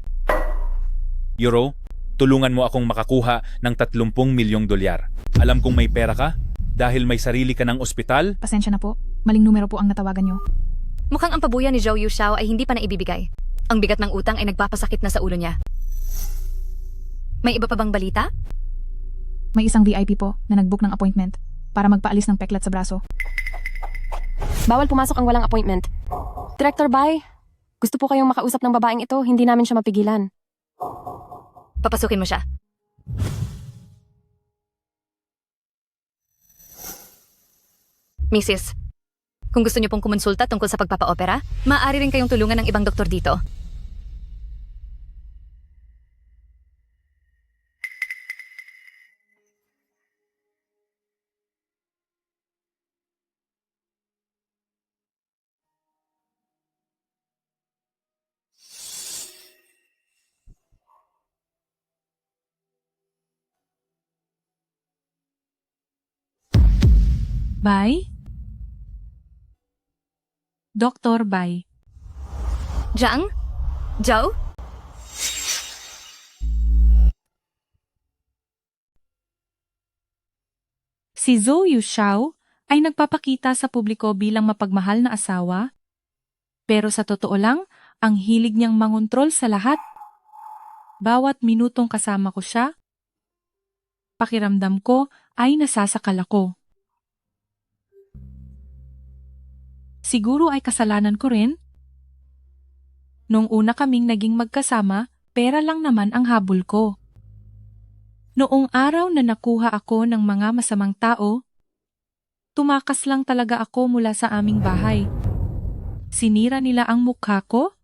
Euro, tulungan mo akong makakuha ng 30 milyong dolyar. Alam kong may pera ka dahil may sarili ka ng ospital. Pasensya na po. Maling numero po ang natawagan niyo. Mukhang ang pabuya ni Zhou Yuxiao ay hindi pa naibibigay. Ang bigat ng utang ay nagpapasakit na sa ulo niya. May iba pa bang balita? May isang VIP po na nag-book ng appointment para magpaalis ng peklat sa braso. Bawal pumasok ang walang appointment. Director Bai, gusto po kayong makausap ng babaeng ito, hindi namin siya mapigilan. Papasukin mo siya. Mrs., kung gusto niyo pong kumonsulta tungkol sa pagpapa-opera, maaari rin kayong tulungan ng ibang doktor dito. Bai? Dr. Bai. Zhang? Zhou? Si Zhou Yuxiao ay nagpapakita sa publiko bilang mapagmahal na asawa, pero sa totoo lang, ang hilig niyang mangontrol sa lahat. Bawat minutong kasama ko siya, pakiramdam ko ay nasasakal ako. Siguro ay kasalanan ko rin. Noong una kaming naging magkasama, pera lang naman ang habol ko. Noong araw na nakuha ako ng mga masamang tao, tumakas lang talaga ako mula sa aming bahay. Sinira nila ang mukha ko,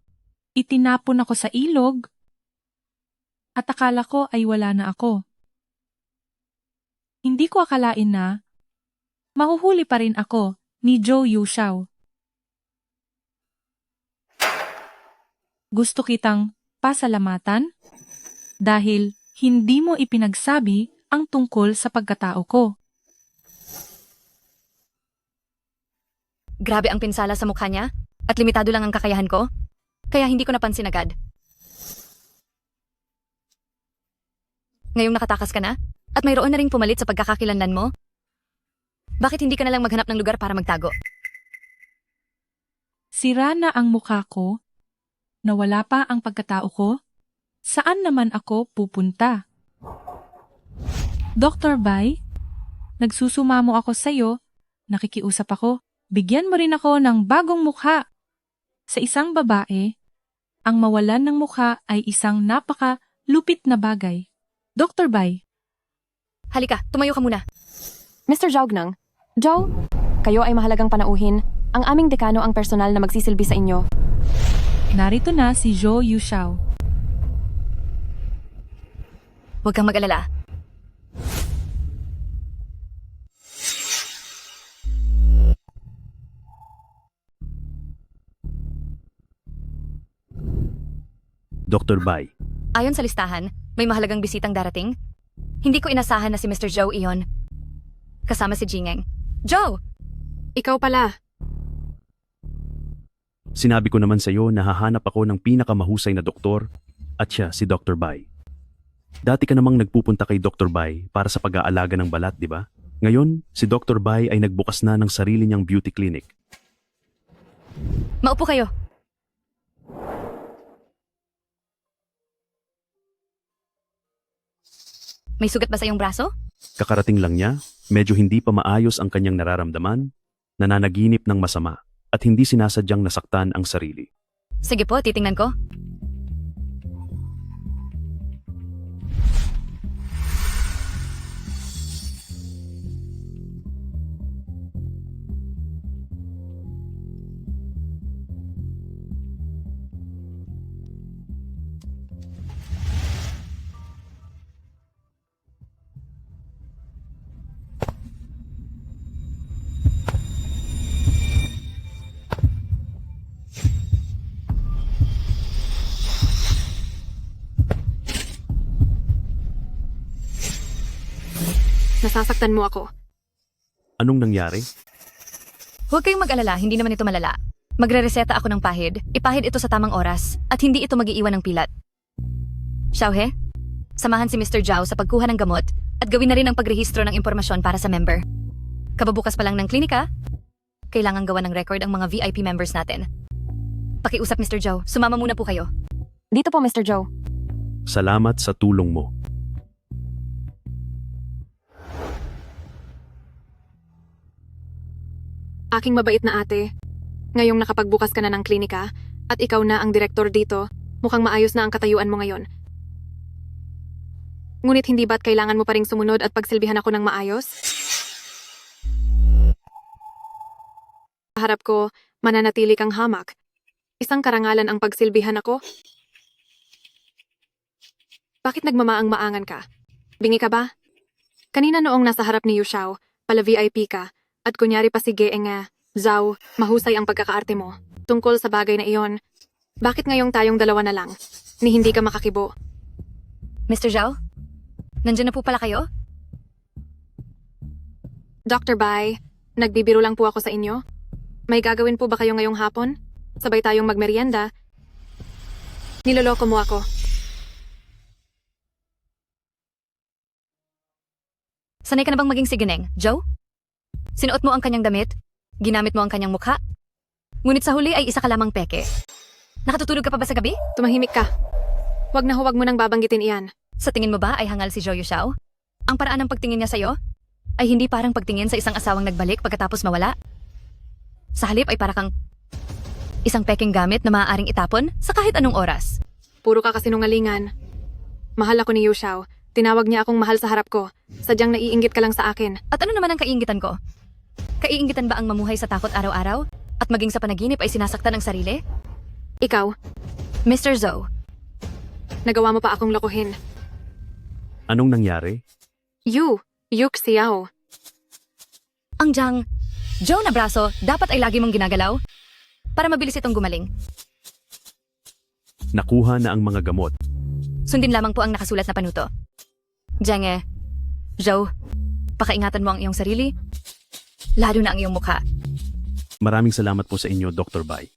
itinapon ako sa ilog, at akala ko ay wala na ako. Hindi ko akalain na mahuhuli pa rin ako ni Zhou Yuxiao. Gusto kitang pasalamatan dahil hindi mo ipinagsabi ang tungkol sa pagkatao ko. Grabe ang pinsala sa mukha niya at limitado lang ang kakayahan ko. Kaya hindi ko napansin agad. Ngayong nakatakas ka na at mayroon na ring pumalit sa pagkakakilanlan mo, bakit hindi ka na lang maghanap ng lugar para magtago? Sira na ang mukha ko, nawala pa ang pagkatao ko, saan naman ako pupunta? Dr. Bai, nagsusumamo ako sa'yo, nakikiusap ako, bigyan mo rin ako ng bagong mukha. Sa isang babae, ang mawalan ng mukha ay isang napaka-lupit na bagay. Dr. Bai, Halika, tumayo ka muna. Mr. Zhao, Joe, kayo ay mahalagang panauhin. Ang aming dekano ang personal na magsisilbi sa inyo. narito na si Zhou Yuxiao. Huwag kang mag-alala. Dr. Bai, Ayon sa listahan, may mahalagang bisitang darating. Hindi ko inasahan na si Mr. Zhou iyon. Kasama si Jingeng. Zhou! Ikaw pala. sinabi ko naman sa iyo na hahanap ako ng pinakamahusay na doktor at siya si Dr. Bai. Dati ka namang nagpupunta kay Dr. Bai para sa pag-aalaga ng balat, di ba? Ngayon, si Dr. Bai ay nagbukas na ng sarili niyang beauty clinic. Maupo kayo. May sugat ba sa iyong braso? Kakarating lang niya, medyo hindi pa maayos ang kanyang nararamdaman, nananaginip ng masama, at hindi sinasadyang nasaktan ang sarili. Sige po, titingnan ko. Nasasaktan mo ako. Anong nangyari? Huwag kayong mag-alala, hindi naman ito malala. Magre-reseta ako ng pahid, ipahid ito sa tamang oras, at hindi ito mag-iiwan ng pilat. Xiaohe, samahan si Mr. Zhao sa pagkuha ng gamot at gawin na rin ang pagrehistro ng impormasyon para sa member. Kababukas pa lang ng klinika, kailangan gawa ng record ang mga VIP members natin. Pakiusap Mr. Zhao, sumama muna po kayo. Dito po, Mr. Zhou. Salamat sa tulong mo. Aking mabait na ate. Ngayong nakapagbukas ka na ng klinika at ikaw na ang direktor dito, mukhang maayos na ang katayuan mo ngayon. Ngunit hindi ba't kailangan mo pa ring sumunod at pagsilbihan ako ng maayos? Sa harap ko, mananatili kang hamak. Isang karangalan ang pagsilbihan ako. Bakit nagmamaang-maangan ka? Bingi ka ba? Kanina noong nasa harap ni Yuxiao, pala VIP ka, at kunyari pa si Geeng Zhao, mahusay ang pagkakaarte mo. Tungkol sa bagay na iyon, bakit ngayong tayong dalawa na lang, ni hindi ka makakibo? Mr. Zhao, nandiyan na po pala kayo? Dr. Bai, nagbibiro lang po ako sa inyo. May gagawin po ba kayo ngayong hapon? Sabay tayong magmerienda. Niloloko mo ako. Sanay ka na bang maging sigineng, Joe? Sinuot mo ang kanyang damit, ginamit mo ang kanyang mukha, ngunit sa huli ay isa ka lamang peke. Nakatutulog ka pa ba sa gabi? Tumahimik ka. Huwag mo nang babanggitin iyan. Sa tingin mo ba ay hangal si Zhou Yuxiao? Ang paraan ng pagtingin niya sa'yo ay hindi parang pagtingin sa isang asawang nagbalik pagkatapos mawala. Sa halip ay para kang isang peking gamit na maaaring itapon sa kahit anong oras. Puro ka kasinungalingan. Mahal ako ni Yuxiao. Tinawag niya akong mahal sa harap ko. Sadyang naiinggit ka lang sa akin. At ano naman ang kaiinggitan ko? Kaiinggitan ba ang mamuhay sa takot araw-araw at maging sa panaginip ay sinasaktan ang sarili? Ikaw, Mr. Zhou, nagawa mo pa akong lokohin. Anong nangyari? Yuk Xiao. Ang Jiang, Joe na braso, dapat ay lagi mong ginagalaw para mabilis itong gumaling. Nakuha na ang mga gamot. Sundin lamang po ang nakasulat na panuto. Jiang Joe, pakaingatan mo ang iyong sarili, lalo na ang iyong mukha. Maraming salamat po sa inyo, Dr. Bai.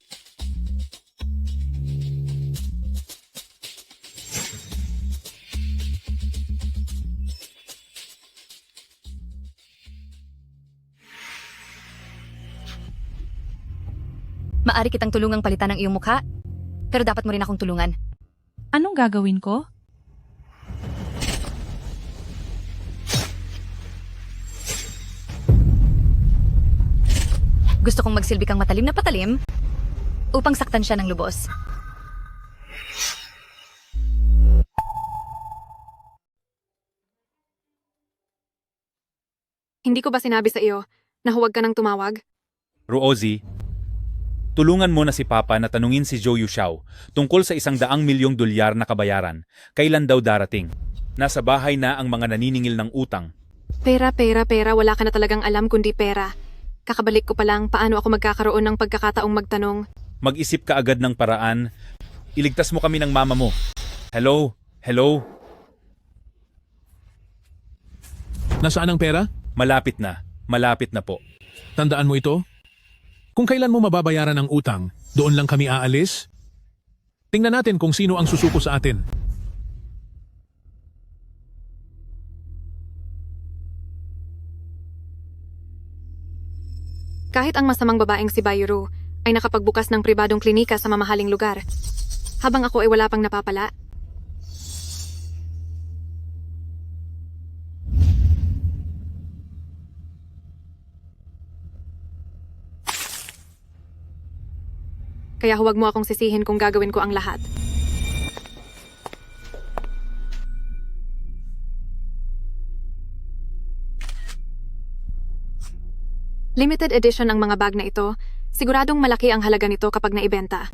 Maari kitang tulungang palitan ang iyong mukha, pero dapat mo rin akong tulungan. Anong gagawin ko? Gusto kong magsilbi kang matalim na patalim upang saktan siya ng lubos. Hindi ko ba sinabi sa iyo na huwag ka nang tumawag? Ruozi, tulungan mo na si Papa na tanungin si Zhou Yuxiao tungkol sa $100 milyong na kabayaran. Kailan daw darating? Nasa bahay na ang mga naniningil ng utang. Pera, wala ka na talagang alam kundi pera. Kakabalik ko pa lang paano ako magkakaroon ng pagkakataong magtanong. Mag-isip ka agad ng paraan. Iligtas mo kami ng mama mo. Hello? Hello? Nasaan ang pera? Malapit na. Malapit na po. Tandaan mo ito? Kung kailan mo mababayaran ang utang, doon lang kami aalis. Tingnan natin kung sino ang susuko sa atin. Kahit ang masamang babaeng si Bayuru ay nakapagbukas ng pribadong klinika sa mamahaling lugar, habang ako ay wala pang napapala. Kaya huwag mo akong sisihin kung gagawin ko ang lahat. Limited edition ang mga bag na ito. Siguradong malaki ang halaga nito kapag naibenta.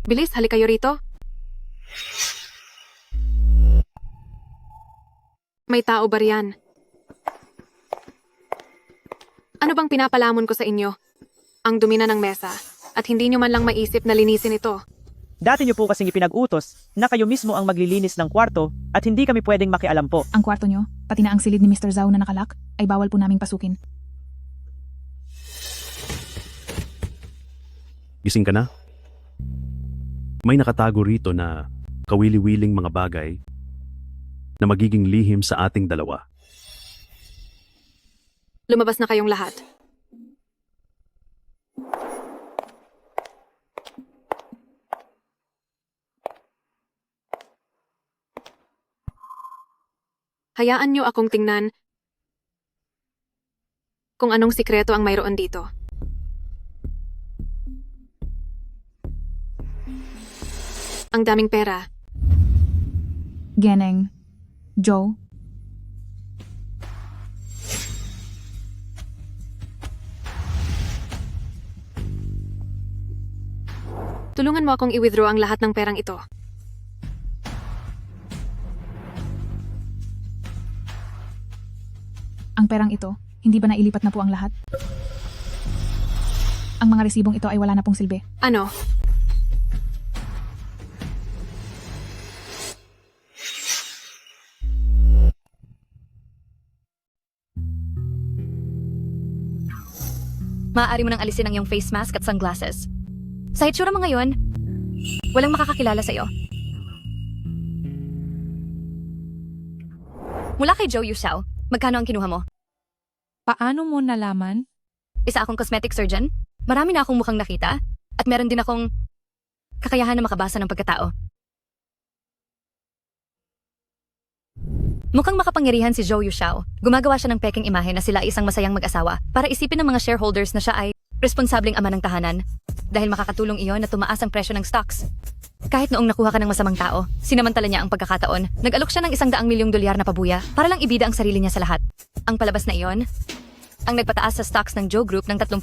Bilis, halik kayo rito. May tao ba riyan? Ano bang pinapalamon ko sa inyo? Ang dumi na ng mesa at hindi nyo man lang maisip na linisin ito. Dati niyo po kasing ipinag-utos na kayo mismo ang maglilinis ng kwarto at hindi kami pwedeng makialam po. Ang kwarto nyo, pati na ang silid ni Mr. Zhao na nakalak, ay bawal po naming pasukin. Gising ka na? May nakatago rito na kawili-wiling mga bagay na magiging lihim sa ating dalawa. Lumabas na kayong lahat. Hayaan niyo akong tingnan kung anong sikreto ang mayroon dito. Ang daming pera. Geneng. Joe. Tulungan mo akong i-withdraw ang lahat ng perang ito. Ang perang ito, hindi ba nailipat na po ang lahat? Ang mga resibong ito ay wala na pong silbi. Ano? Maaari mo nang alisin ang iyong face mask at sungglasses. Sa hitsura mo ngayon, walang makakakilala sa iyo. Mula kay Zhou Yuxiao, magkano ang kinuha mo? Paano mo nalaman? Isa akong cosmetic surgeon, marami na akong mukhang nakita, at meron din akong kakayahan na makabasa ng pagkatao. Mukhang makapangyarihan si Zhou Yuxiao. Gumagawa siya ng peking imahe na sila ay isang masayang mag-asawa para isipin ng mga shareholders na siya ay responsableng ama ng tahanan dahil makakatulong iyon na tumaas ang presyo ng stocks. Kahit noong nakuha ka ng masamang tao, sinamantala niya ang pagkakataon. Nag-alok siya ng $100 milyong na pabuya para lang ibida ang sarili niya sa lahat. Ang palabas na iyon, ang nagpataas sa stocks ng Joe Group ng 30%.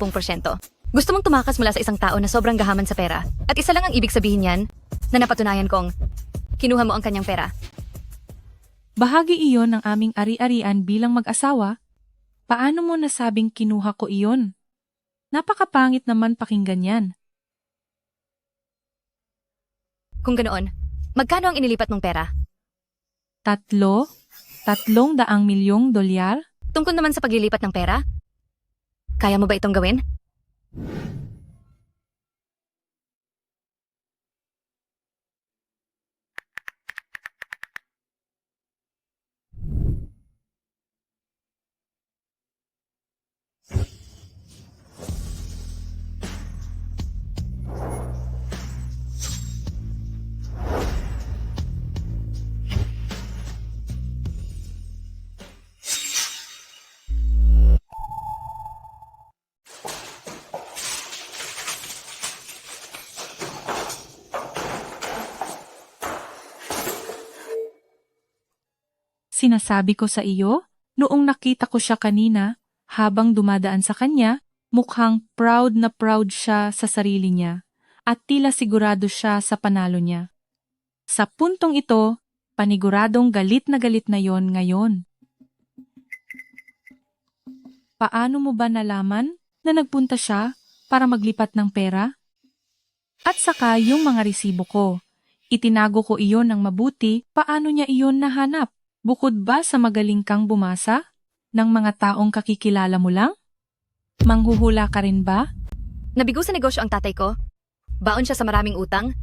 Gusto mong tumakas mula sa isang tao na sobrang gahaman sa pera. At isa lang ang ibig sabihin niyan, na napatunayan kong Kinuha mo ang kanyang pera. Bahagi iyon ng aming ari-arian bilang mag-asawa. Paano mo nasabing kinuha ko iyon? Napakapangit naman pakinggan yan. Kung ganoon, magkano ang inilipat mong pera? 300 milyong dolyar? Tungkol naman sa paglilipat ng pera? Kaya mo ba itong gawin? Sinasabi ko sa iyo, noong nakita ko siya kanina, habang dumadaan sa kanya, mukhang proud na proud siya sa sarili niya at tila sigurado siya sa panalo niya. Sa puntong ito, paniguradong galit na yon ngayon. Paano mo ba nalaman na nagpunta siya para maglipat ng pera? At saka yung mga resibo ko. Itinago ko iyon ng mabuti, paano niya iyon nahanap? Bukod ba sa magaling kang bumasa ng mga taong kakikilala mo lang? Manghuhula ka rin ba? Nabigo sa negosyo ang tatay ko. Baon siya sa maraming utang.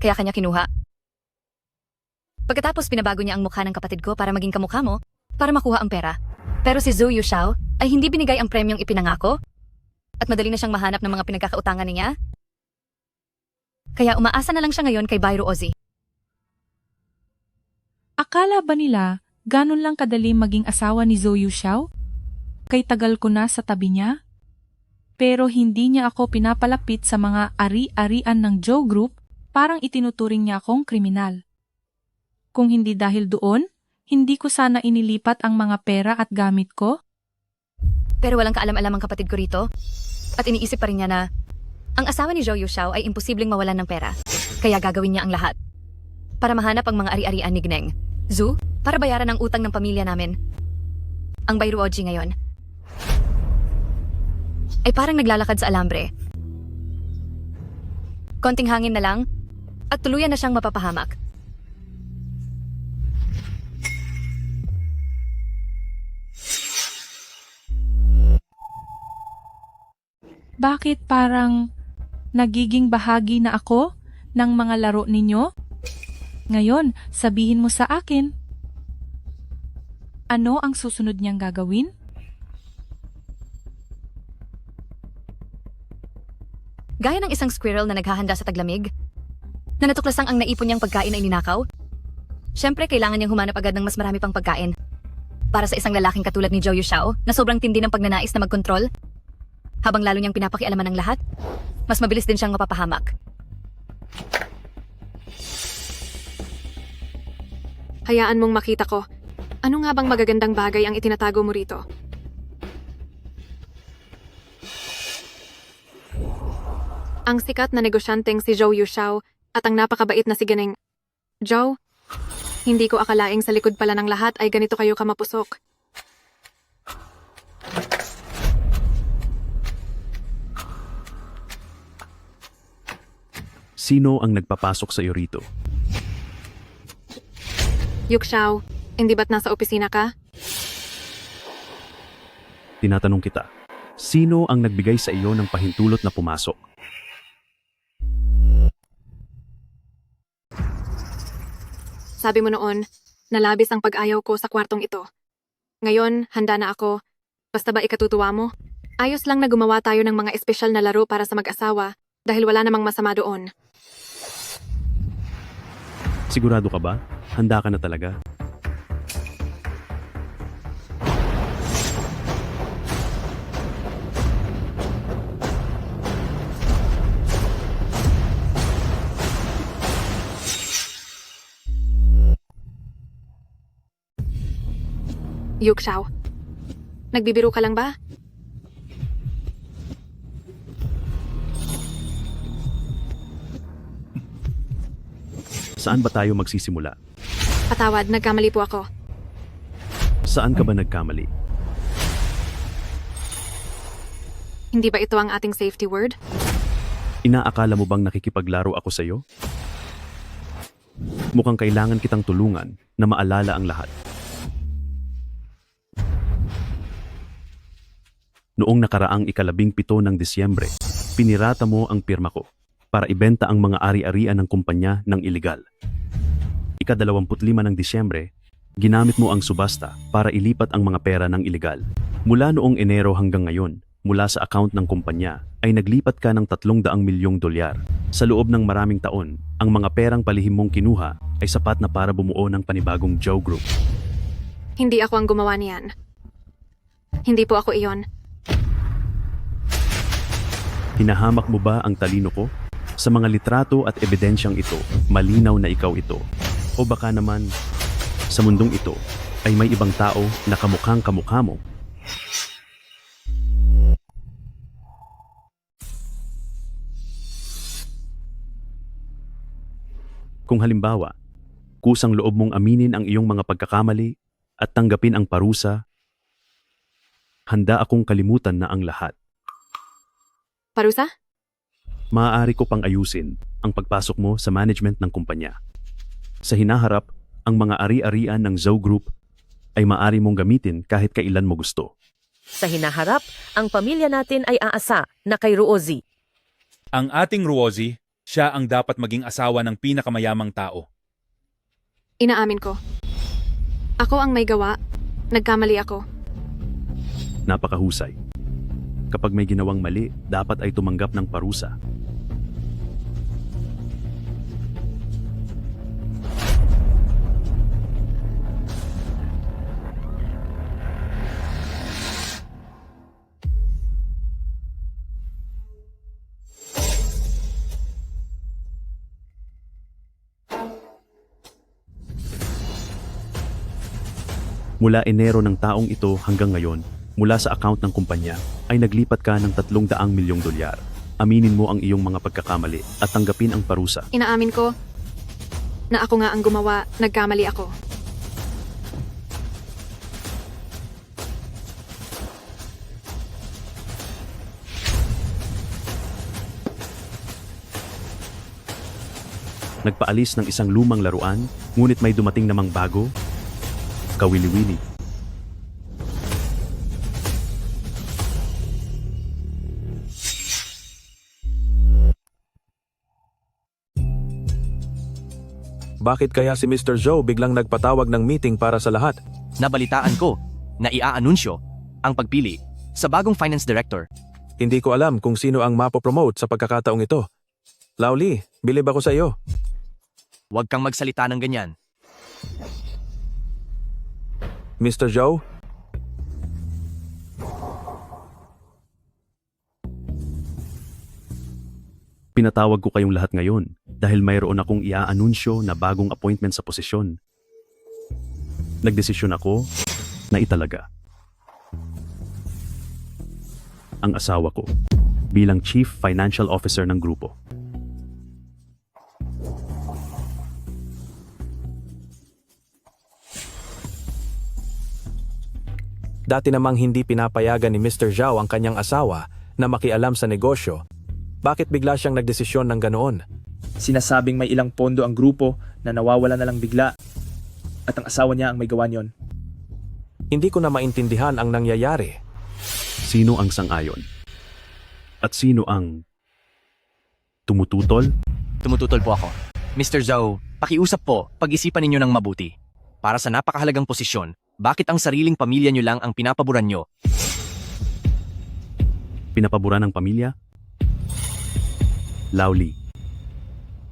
Kaya kanya kinuha. Pagkatapos pinabago niya ang mukha ng kapatid ko para maging kamukha mo, para makuha ang pera. Pero si Zhou Yuxiao ay hindi binigay ang premyong ipinangako at madali na siyang mahanap ng mga pinagkakautangan niya. Kaya umaasa na lang siya ngayon kay Bairo Ozzy. Akala ba nila ganun lang kadali maging asawa ni Zhou Yuxiao? Kay tagal ko na sa tabi niya? Pero hindi niya ako pinapalapit sa mga ari-arian ng Zhou Group, parang itinuturing niya akong kriminal. Kung hindi dahil doon, hindi ko sana inilipat ang mga pera at gamit ko? Pero walang kaalam-alam ang kapatid ko rito. At iniisip pa rin niya na ang asawa ni Zhou Yuxiao ay imposibleng mawalan ng pera. Kaya gagawin niya ang lahat para mahanap ang mga ari-arian ni Gneng. Zhu, para bayaran ang utang ng pamilya namin. Ang Bairo Ozzy ngayon ay parang naglalakad sa alambre. Konting hangin na lang at tuluyan na siyang mapapahamak. Bakit parang nagiging bahagi na ako ng mga laro ninyo? Ngayon, sabihin mo sa akin. Ano ang susunod niyang gagawin? Gaya ng isang squirrel na naghahanda sa taglamig, na natuklasang ang naipon niyang pagkain ay ninakaw. Siyempre, kailangan niyang humanap agad ng mas marami pang pagkain. Para sa isang lalaking katulad ni Zhou Yuxiao na sobrang tindi ng pagnanais na magkontrol, habang lalo niyang pinapakialaman ng lahat, mas mabilis din siyang mapapahamak. Hayaan mong makita ko. Ano nga bang magagandang bagay ang itinatago mo rito? Ang sikat na negosyanteng si Zhou Yuxiao at ang napakabait na si Gneng. Zhou, hindi ko akalaing sa likod pala ng lahat ay ganito kayo kamapusok. Sino ang nagpapasok sa iyo rito? Yuxiao, hindi ba't nasa opisina ka? Tinatanong kita. Sino ang nagbigay sa iyo ng pahintulot na pumasok? Sabi mo noon, nalabis ang pag-ayaw ko sa kwartong ito. Ngayon, handa na ako. Basta ba ikatutuwa mo? Ayos lang na gumawa tayo ng mga espesyal na laro para sa mag-asawa dahil wala namang masama doon. Sigurado ka ba? Handa ka na talaga? Yuxiao, nagbibiro ka lang ba? Saan ba tayo magsisimula? Patawad, nagkamali po ako. Saan ka ba nagkamali? Hindi ba ito ang ating safety word? Inaakala mo bang nakikipaglaro ako sa'yo? Mukhang kailangan kitang tulungan na maalala ang lahat. Noong nakaraang 17 ng Disyembre, pinirata mo ang pirma ko para ibenta ang mga ari-arian ng kumpanya ng iligal. 25 ng Disyembre, ginamit mo ang subasta para ilipat ang mga pera ng iligal. Mula noong Enero hanggang ngayon, mula sa account ng kumpanya, ay naglipat ka ng 300 milyong dolyar. Sa loob ng maraming taon, ang mga perang palihim mong kinuha ay sapat na para bumuo ng panibagong Zhou Group. Hindi ako ang gumawa niyan. Hindi po ako iyon. Hinahamak mo ba ang talino ko? Sa mga litrato at ebidensyang ito, malinaw na ikaw ito. O baka naman, sa mundong ito, ay may ibang tao na kamukhang kamukha mo. Kung halimbawa, kusang loob mong aminin ang iyong mga pagkakamali at tanggapin ang parusa, handa akong kalimutan na ang lahat. Parusa? Maaari ko pang ayusin ang pagpasok mo sa management ng kumpanya. Sa hinaharap, ang mga ari-arian ng Zhou Group ay maaari mong gamitin kahit kailan mo gusto. Sa hinaharap, ang pamilya natin ay aasa na kay Ruozi. Ang ating Ruozi, siya ang dapat maging asawa ng pinakamayamang tao. Inaamin ko. Ako ang may gawa. Nagkamali ako. Napakahusay. Kapag may ginawang mali, dapat ay tumanggap ng parusa. Mula Enero ng taong ito hanggang ngayon, mula sa account ng kumpanya, ay naglipat ka ng 300 milyong dolyar. Aminin mo ang iyong mga pagkakamali at tanggapin ang parusa. Inaamin ko na ako nga ang gumawa. Nagkamali ako. Nagpaalis ng isang lumang laruan, ngunit may dumating namang bago, kawili-wili. Bakit kaya si Mr. Zhou biglang nagpatawag ng meeting para sa lahat? Nabalitaan ko na iaanunsyo ang pagpili sa bagong finance director. Hindi ko alam kung sino ang mapopromote sa pagkakataong ito. Laoli, bilib ako sa iyo. Huwag kang magsalita ng ganyan. Mr. Zhou? Pinatawag ko kayong lahat ngayon dahil mayroon akong iaanunsyo na bagong appointment sa posisyon. Nagdesisyon ako na italaga ang asawa ko bilang Chief Financial Officer ng grupo. Dati namang hindi pinapayagan ni Mr. Zhao ang kanyang asawa na makialam sa negosyo. Bakit bigla siyang nagdesisyon ng ganoon? Sinasabing may ilang pondo ang grupo na nawawala na lang bigla at ang asawa niya ang may gawa niyon. Hindi ko na maintindihan ang nangyayari. Sino ang sang-ayon? At sino ang tumututol? Tumututol po ako. Mr. Zhou, pakiusap po, pag-isipan ninyo ng mabuti. Para sa napakahalagang posisyon, bakit ang sariling pamilya nyo lang ang pinapaboran nyo? Pinapaboran ng pamilya? Laoli,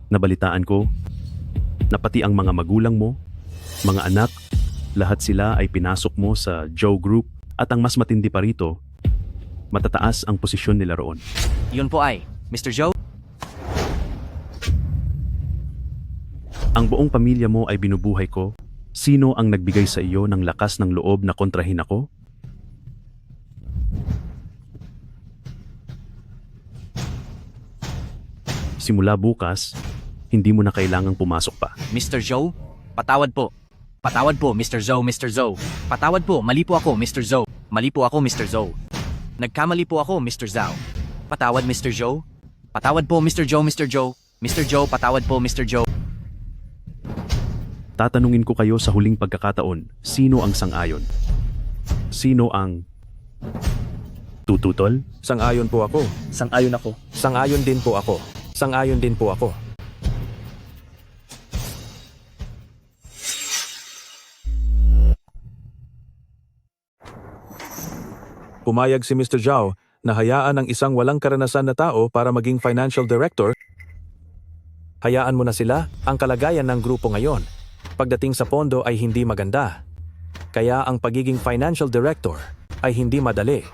nabalitaan ko na pati ang mga magulang mo, mga anak, lahat sila ay pinasok mo sa Zhou Group at ang mas matindi pa rito, matataas ang posisyon nila roon. Yun po ay, Mr. Zhou? Ang buong pamilya mo ay binubuhay ko. Sino ang nagbigay sa iyo ng lakas ng loob na kontrahin ako? Simula bukas, hindi mo na kailangang pumasok pa. Mr. Zhou, patawad po. Patawad po, Mr. Zhou, Mr. Zhou. Patawad po, mali po ako, Mr. Zhou. Mali po ako, Mr. Zhou. Nagkamali po ako, Mr. Zhao. Patawad, Mr. Zhou. Patawad po, Mr. Zhou, Mr. Zhou. Mr. Zhou, patawad po, Mr. Zhou. Tatanungin ko kayo sa huling pagkakataon, sino ang sang-ayon? Sino ang tututol? Sang-ayon po ako. Sang-ayon ako. Sang-ayon din po ako. Sang-ayon din po ako. Pumayag si Mr. Zhao na hayaan ang isang walang karanasan na tao para maging financial director. Hayaan mo na sila, ang kalagayan ng grupo ngayon. Pagdating sa pondo ay hindi maganda. Kaya ang pagiging financial director ay hindi madali.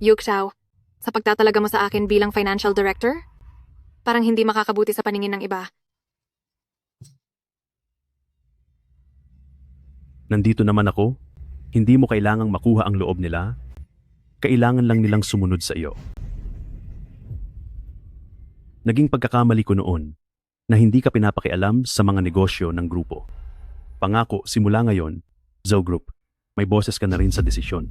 Yu Xiao, sa pagtatalaga mo sa akin bilang financial director, parang hindi makakabuti sa paningin ng iba. Nandito naman ako. Hindi mo kailangang makuha ang loob nila. Kailangan lang nilang sumunod sa iyo. Naging pagkakamali ko noon na hindi ka pinapakialam sa mga negosyo ng grupo. Pangako, simula ngayon, Zhou Group, may boses ka na rin sa desisyon.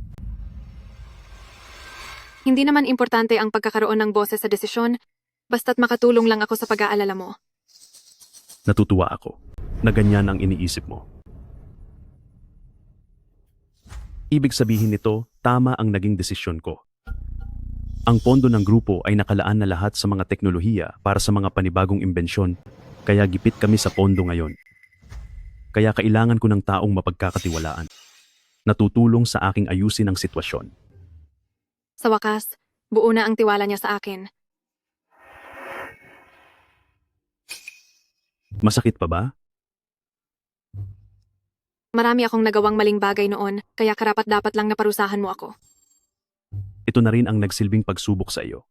Hindi naman importante ang pagkakaroon ng boses sa desisyon, basta't makatulong lang ako sa pag-aalala mo. Natutuwa ako na ganyan ang iniisip mo. Ibig sabihin nito, tama ang naging desisyon ko. Ang pondo ng grupo ay nakalaan na lahat sa mga teknolohiya para sa mga panibagong imbensyon, kaya gipit kami sa pondo ngayon. Kaya kailangan ko ng taong mapagkakatiwalaan, natutulong sa aking ayusin ang sitwasyon. Sa wakas, buo na ang tiwala niya sa akin. Masakit pa ba? Marami akong nagawang maling bagay noon, kaya karapat-dapat lang naparusahan mo ako. Ito na rin ang nagsilbing pagsubok sa iyo.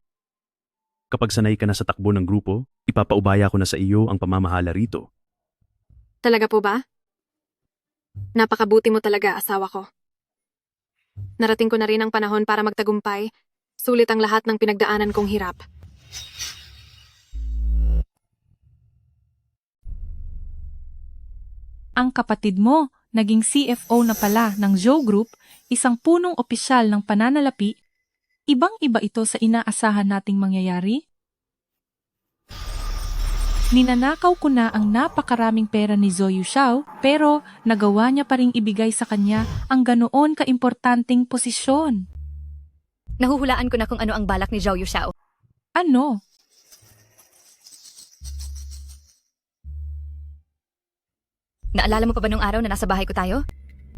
Kapag sanay ka na sa takbo ng grupo, ipapaubaya ko na sa iyo ang pamamahala rito. Talaga po ba? Napakabuti mo talaga, asawa ko. Narating ko na rin ang panahon para magtagumpay, sulit ang lahat ng pinagdaanan kong hirap. Ang kapatid mo, naging CFO na pala ng Zhou Group, isang punong opisyal ng pananalapi. Ibang-iba ito sa inaasahan nating mangyayari. Ninanakaw ko na ang napakaraming pera ni Zhou Yuxiao, pero nagawa niya pa ring ibigay sa kanya ang ganoon kaimportanteng posisyon. Nahuhulaan ko na kung ano ang balak ni Zhou Yuxiao. Ano? Naalala mo pa ba nung araw na nasa bahay ko tayo?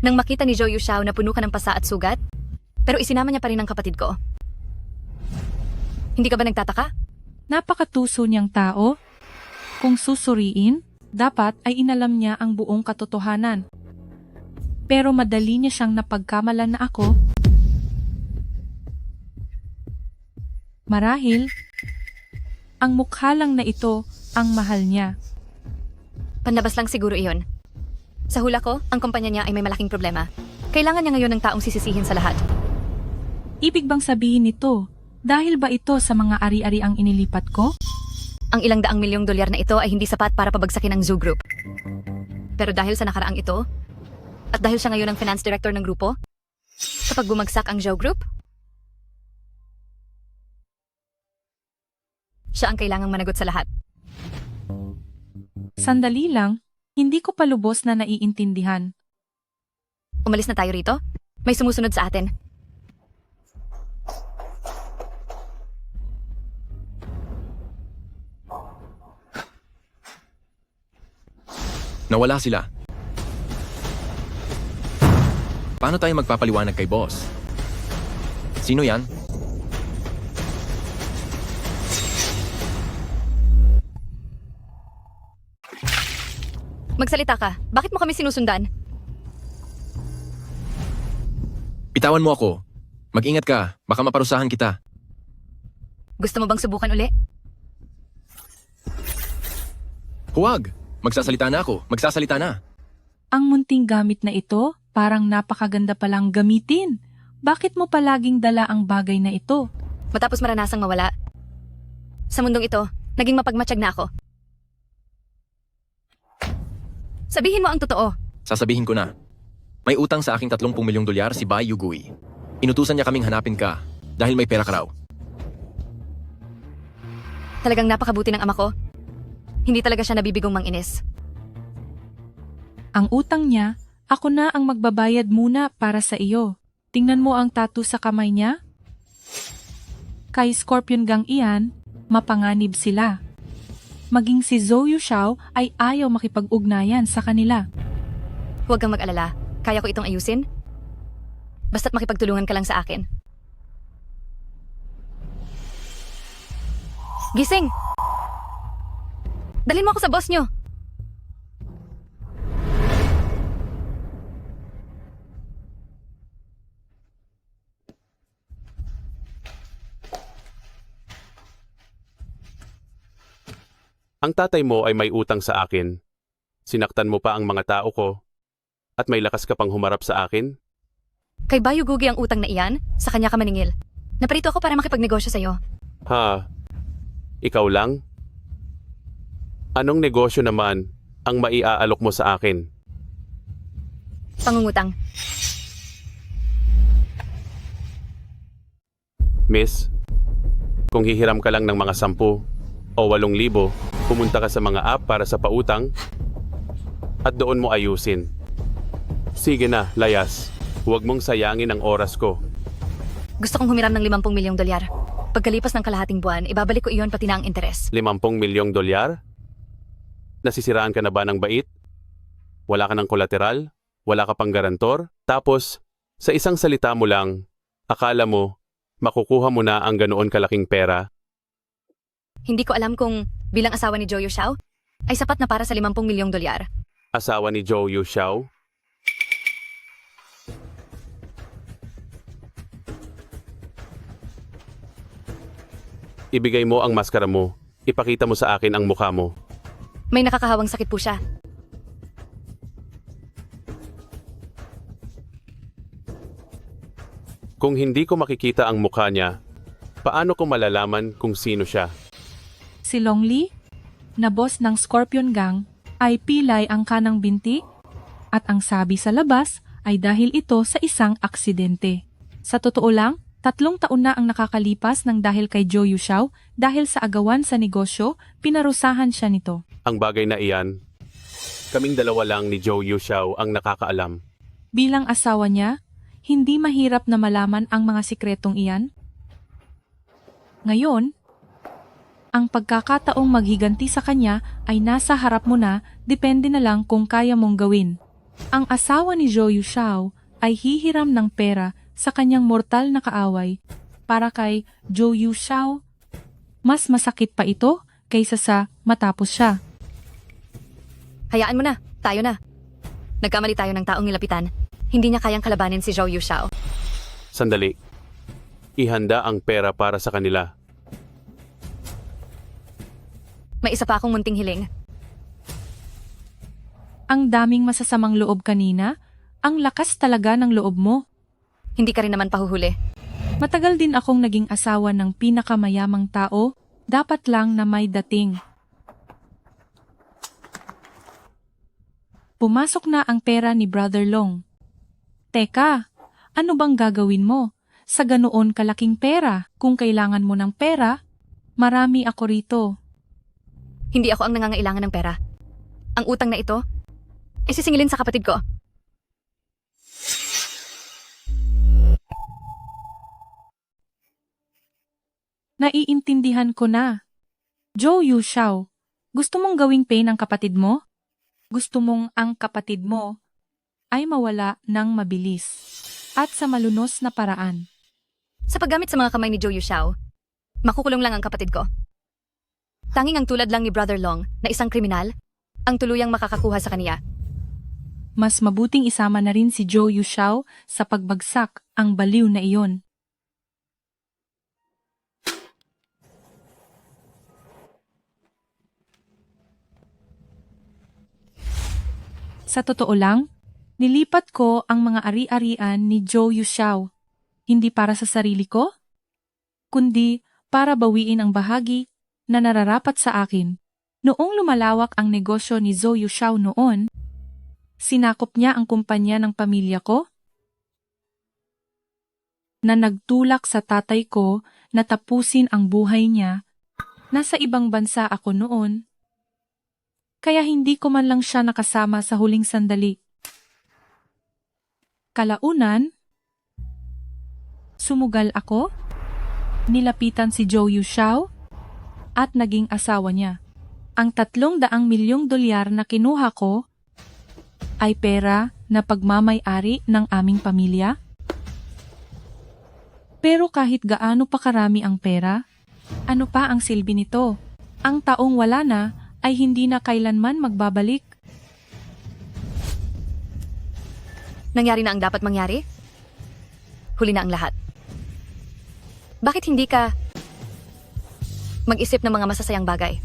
Nang makita ni Zhou Yuxiao na puno ka ng pasa at sugat, pero isinama niya pa rin ang kapatid ko. Hindi ka ba nagtataka? Napakatuso niyang tao. Kung susuriin, dapat ay inalam niya ang buong katotohanan. Pero madali niya siyang napagkamalan na ako. Marahil, ang mukha lang na ito ang mahal niya. Panlabas lang siguro iyon. Sa hula ko, ang kumpanya niya ay may malaking problema. Kailangan niya ngayon ng taong sisisihin sa lahat. Ibig bang sabihin nito, dahil ba ito sa mga ari-ari ang inilipat ko? Ang ilang daang milyong dolyar na ito ay hindi sapat para pabagsakin ang Zhou Group. Pero dahil sa nakaraang ito, at dahil siya ngayon ang finance director ng grupo, kapag bumagsak ang Zhou Group, siya ang kailangang managot sa lahat. Sandali lang, hindi ko pa lubos na naiintindihan. Umalis na tayo rito? May sumusunod sa atin. Nawala sila. Paano tayo magpapaliwanag kay boss? Sino yan? Magsalita ka. Bakit mo kami sinusundan? Bitawan mo ako. Mag-ingat ka. Baka maparusahan kita. Gusto mo bang subukan uli? Huwag! Magsasalita na ako. Magsasalita na. Ang munting gamit na ito, parang napakaganda palang gamitin. Bakit mo palaging dala ang bagay na ito? Matapos maranasang mawala, Sa mundong ito, naging mapagmatsyag na ako. Sabihin mo ang totoo. Sasabihin ko na. May utang sa aking 30 milyong dolyar si Bai Yugui. Inutusan niya kaming hanapin ka dahil may pera ka raw. Talagang napakabuti ng ama ko. Hindi talaga siya nabibigong manginis. Ang utang niya, ako na ang magbabayad muna para sa iyo. Tingnan mo ang tattoo sa kamay niya. Kay Scorpion Gang iyan, mapanganib sila. Maging si Zhou Yushao ay ayaw makipag-ugnayan sa kanila. Huwag kang mag-alala. Kaya ko itong ayusin. Basta't makipagtulungan ka lang sa akin. Gising! Dalhin mo ako sa boss nyo. Ang tatay mo ay may utang sa akin. Sinaktan mo pa ang mga tao ko. At may lakas ka pang humarap sa akin? Kay Bayugugi ang utang na iyan, sa kanya ka maningil. Naparito ako para makipagnegosyo sa'yo. Ha? Ikaw lang? Anong negosyo naman ang maiaalok mo sa akin? Pangungutang. Miss, kung hihiram ka lang ng mga 10 o 8,000, pumunta ka sa mga app para sa pautang at doon mo ayusin. Sige na, layas. Huwag mong sayangin ang oras ko. Gusto kong humiram ng 50 milyong dolyar. Pagkalipas ng kalahating buwan, ibabalik ko iyon pati na ang interes. 50 milyong dolyar? Nasisiraan ka na ba ng bait? Wala ka ng kolateral? Wala ka pang garantor? Tapos, sa isang salita mo lang, akala mo, makukuha mo na ang ganoon kalaking pera? Hindi ko alam kung bilang asawa ni Zhou Yushao ay sapat na para sa 50 milyong dolyar. Asawa ni Zhou Yushao? Ibigay mo ang maskara mo. Ipakita mo sa akin ang mukha mo. May nakakahawang sakit po siya. Kung hindi ko makikita ang mukha niya, paano ko malalaman kung sino siya? Si Longli, na boss ng Scorpion Gang, ay pilay ang kanang binti at ang sabi sa labas ay dahil ito sa isang aksidente. Sa totoo lang, 3 taon na ang nakakalipas ng dahil kay Zhou Yushao dahil sa agawan sa negosyo, pinarusahan siya nito. Ang bagay na iyan, kaming dalawa lang ni Zhou Yushao ang nakakaalam. Bilang asawa niya, hindi mahirap na malaman ang mga sikretong iyan. Ngayon, ang pagkakataong maghiganti sa kanya ay nasa harap mo na, depende na lang kung kaya mong gawin. Ang asawa ni Zhou Yushao ay hihiram ng pera sa kanyang mortal na kaaway para kay Zhou Yushao. Mas masakit pa ito kaysa sa matapos siya. Hayaan mo na, tayo na. Nagkamali tayo ng taong nilapitan. Hindi niya kayang kalabanin si Zhou Yushao. Sandali. Ihanda ang pera para sa kanila. May isa pa akong munting hiling. Ang daming masasamang loob kanina, ang lakas talaga ng loob mo. Hindi ka rin naman pahuhuli. Matagal din akong naging asawa ng pinakamayamang tao, dapat lang na may dating. Pumasok na ang pera ni Brother Long. Teka, ano bang gagawin mo? Sa ganoon kalaking pera, kung kailangan mo ng pera, marami ako rito. Hindi ako ang nangangailangan ng pera. Ang utang na ito, ay sisingilin sa kapatid ko. Naiintindihan ko na. Zhou Yushao, gusto mong gawing pain ng kapatid mo? Gusto mong ang kapatid mo ay mawala ng mabilis at sa malunos na paraan. Sa paggamit sa mga kamay ni Zhou Yushao, makukulong lang ang kapatid ko. Tanging ang tulad lang ni Brother Long na isang kriminal, ang tuluyang makakakuha sa kaniya. Mas mabuting isama na rin si Zhou Yushao sa pagbagsak ang baliw na iyon. Sa totoo lang, nilipat ko ang mga ari-arian ni Zhou Yushao, hindi para sa sarili ko, kundi para bawiin ang bahagi na nararapat sa akin. Noong lumalawak ang negosyo ni Zhou Yuxiao noon, sinakop niya ang kumpanya ng pamilya ko na nagtulak sa tatay ko na tapusin ang buhay niya. Nasa ibang bansa ako noon, kaya hindi ko man lang siya nakasama sa huling sandali. Kalaunan, sumugal ako, nilapitan si Zhou Yuxiao at naging asawa niya. Ang 300 milyong dolyar na kinuha ko ay pera na pagmamay-ari ng aming pamilya. Pero kahit gaano pa karami ang pera, ano pa ang silbi nito? Ang taong wala na ay hindi na kailanman magbabalik. Nangyari na ang dapat mangyari? Huli na ang lahat. Bakit hindi ka mag-isip ng mga masasayang bagay?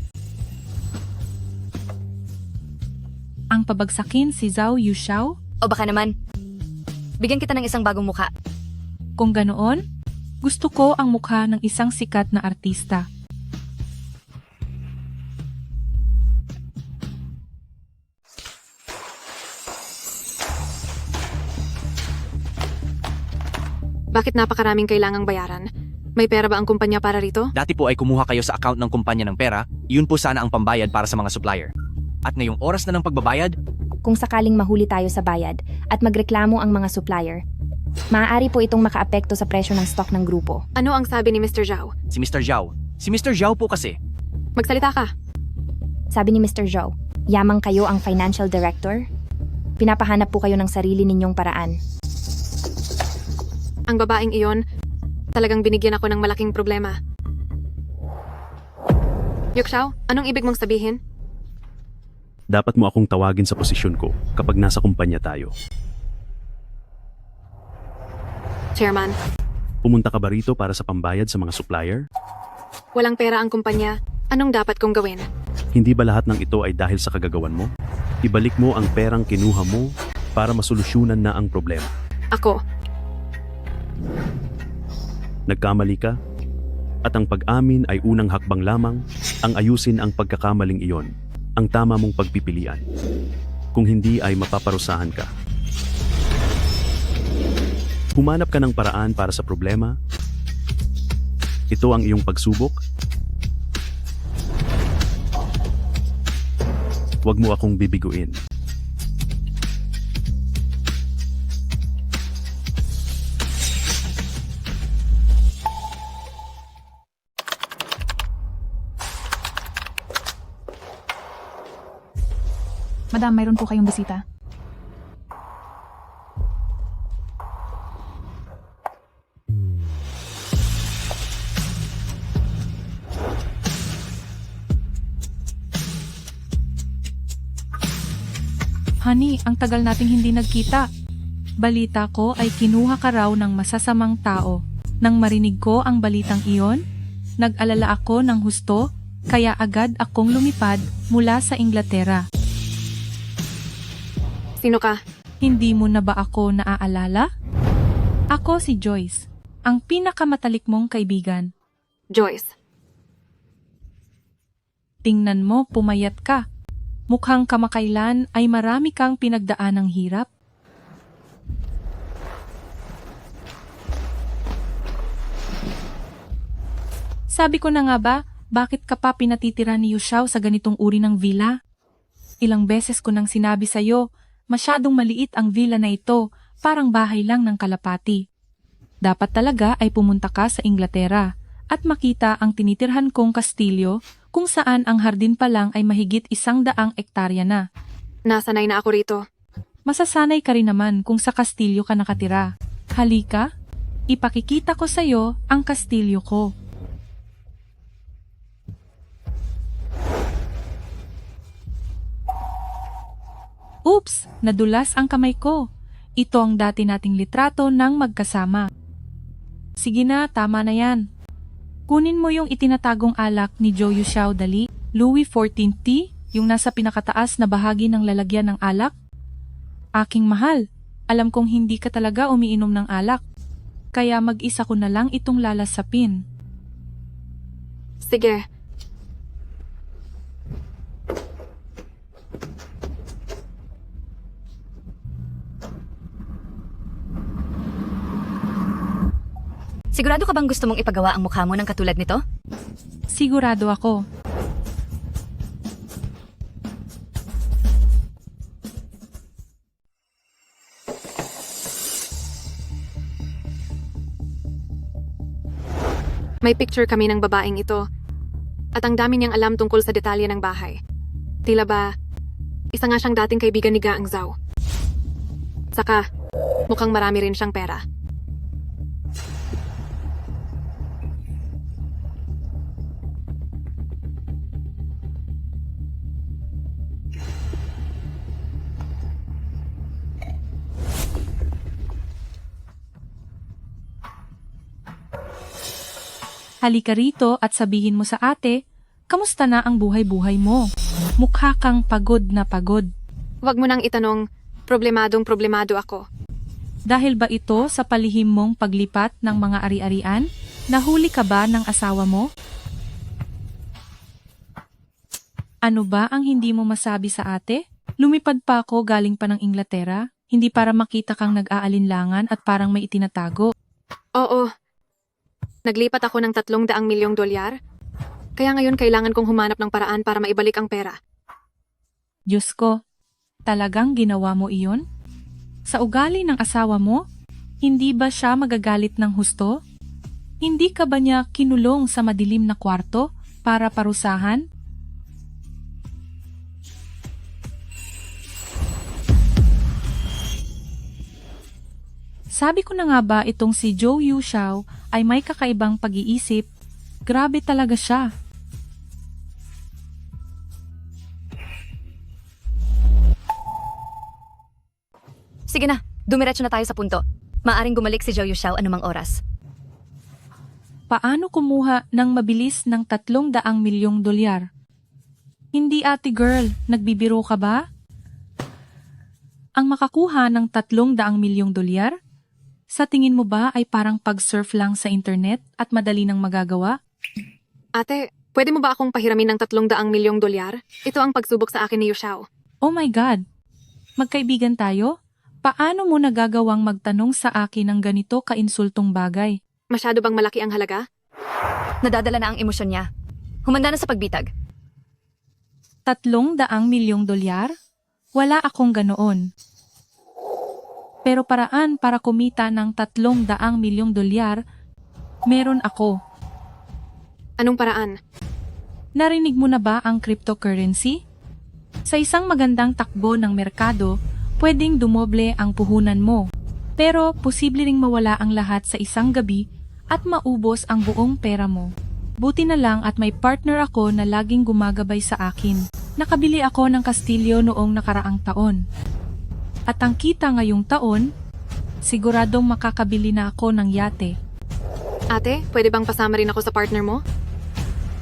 Ang pabagsakin si Zhou Yuxiao? O baka naman, bigyan kita ng isang bagong mukha. Kung ganoon, gusto ko ang mukha ng isang sikat na artista. Bakit napakaraming kailangang bayaran? May pera ba ang kumpanya para rito? Dati po ay kumuha kayo sa account ng kumpanya ng pera, yun po sana ang pambayad para sa mga supplier. At ngayong oras na ng pagbabayad, Kung sakaling mahuli tayo sa bayad at magreklamo ang mga supplier, maaari po itong makaapekto sa presyo ng stock ng grupo. Ano ang sabi ni Mr. Zhao? si Mr. Zhao po kasi. Magsalita ka. Sabi ni Mr. Zhou, yamang kayo ang financial director? Pinapahanap po kayo ng sarili ninyong paraan. Ang babaeng iyon, talagang binigyan ako ng malaking problema. Yuxiao, anong ibig mong sabihin? Dapat mo akong tawagin sa posisyon ko kapag nasa kumpanya tayo. Chairman, Pumunta ka ba rito para sa pambayad sa mga supplier? walang pera ang kumpanya. Anong dapat kong gawin? Hindi ba lahat ng ito ay dahil sa kagagawan mo? Ibalik mo ang perang kinuha mo para masolusyunan na ang problema. Ako, Nagkamali ka? At ang pag-amin ay unang hakbang lamang, ang ayusin ang pagkakamaling iyon, ang tama mong pagpipilian. Kung hindi ay mapaparusahan ka. Humanap ka ng paraan para sa problema. Ito ang iyong pagsubok. Huwag mo akong bibiguin. Madam, mayroon po kayong bisita. Honey, ang tagal nating hindi nagkita. Balita ko ay kinuha ka raw ng masasamang tao. Nang marinig ko ang balitang iyon, nag-alala ako ng husto, kaya agad akong lumipad mula sa Inglaterra. sino ka? Hindi mo na ba ako naaalala? Ako si Joyce, ang pinakamatalik mong kaibigan. Joyce. Tingnan mo, pumayat ka. Mukhang kamakailan ay marami kang pinagdaan ng hirap. Sabi ko na nga ba, bakit ka pa pinatitira ni Yuxiao sa ganitong uri ng villa? Ilang beses ko nang sinabi sa'yo, masyadong maliit ang villa na ito, parang bahay lang ng kalapati. Dapat talaga ay pumunta ka sa Inglaterra at makita ang tinitirhan kong kastilyo kung saan ang hardin pa lang ay mahigit 100 ektarya na. Nasanay na ako rito. Masasanay ka rin naman kung sa kastilyo ka nakatira. Halika, ipakikita ko sa'yo ang kastilyo ko. Oops! Nadulas ang kamay ko. Ito ang dati nating litrato ng magkasama. Sige na, tama na yan. Kunin mo yung itinatagong alak ni Zhou Yuxiao dali, Louis XIV tea, yung nasa pinakataas na bahagi ng lalagyan ng alak. Aking mahal, alam kong hindi ka talaga umiinom ng alak. Kaya mag-isa ko na lang itong lalasapin. Sige, Sigurado ka bang gusto mong ipagawa ang mukha mo ng katulad nito? Sigurado ako. May picture kami ng babaeng ito. At ang dami niyang alam tungkol sa detalye ng bahay. Tila ba, isa nga siyang dating kaibigan ni Gaang Zhao. Saka, mukhang marami rin siyang pera. Halika rito at sabihin mo sa ate, kamusta na ang buhay-buhay mo? Mukha kang pagod na pagod. Huwag mo nang itanong, problemadong-problemado ako. Dahil ba ito sa palihim mong paglipat ng mga ari-arian? Nahuli ka ba ng asawa mo? Ano ba ang hindi mo masabi sa ate? Lumipad pa ako galing pa ng Inglaterra, hindi para makita kang nag-aalinlangan at parang may itinatago. Oo. Naglipat ako ng $300 milyong. Kaya ngayon kailangan kong humanap ng paraan para maibalik ang pera. Diyos ko, talagang ginawa mo iyon? Sa ugali ng asawa mo, hindi ba siya magagalit ng husto? Hindi ka ba niya kinulong sa madilim na kwarto para parusahan? Sabi ko na nga ba itong si Zhou Yuxiao ay may kakaibang pag-iisip? Grabe talaga siya. Sige na, dumiretso na tayo sa punto. Maaring gumalik si Zhou Yuxiao anumang oras. Paano kumuha ng mabilis ng $300 milyong? Hindi ate girl, nagbibiro ka ba? Ang makakuha ng $300 milyong, sa tingin mo ba ay parang pag-surf lang sa internet at madali nang magagawa? Ate, pwede mo ba akong pahiramin ng $300 milyong? Ito ang pagsubok sa akin ni Yuxiao. Oh my God! Magkaibigan tayo? Paano mo nagagawang magtanong sa akin ng ganito kainsultong bagay? Masyado bang malaki ang halaga? Nadadala na ang emosyon niya. Humanda na sa pagbitag. $300 milyong? Wala akong ganoon. Pero paraan para kumita ng $300 milyong, meron ako. Anong paraan? Narinig mo na ba ang cryptocurrency? Sa isang magandang takbo ng merkado, pwedeng dumoble ang puhunan mo. Pero posible ring mawala ang lahat sa isang gabi at maubos ang buong pera mo. Buti na lang at may partner ako na laging gumagabay sa akin. Nakabili ako ng kastilyo noong nakaraang taon. At ang kita ngayong taon, siguradong makakabili na ako ng yate. Ate, pwede bang pasama rin ako sa partner mo?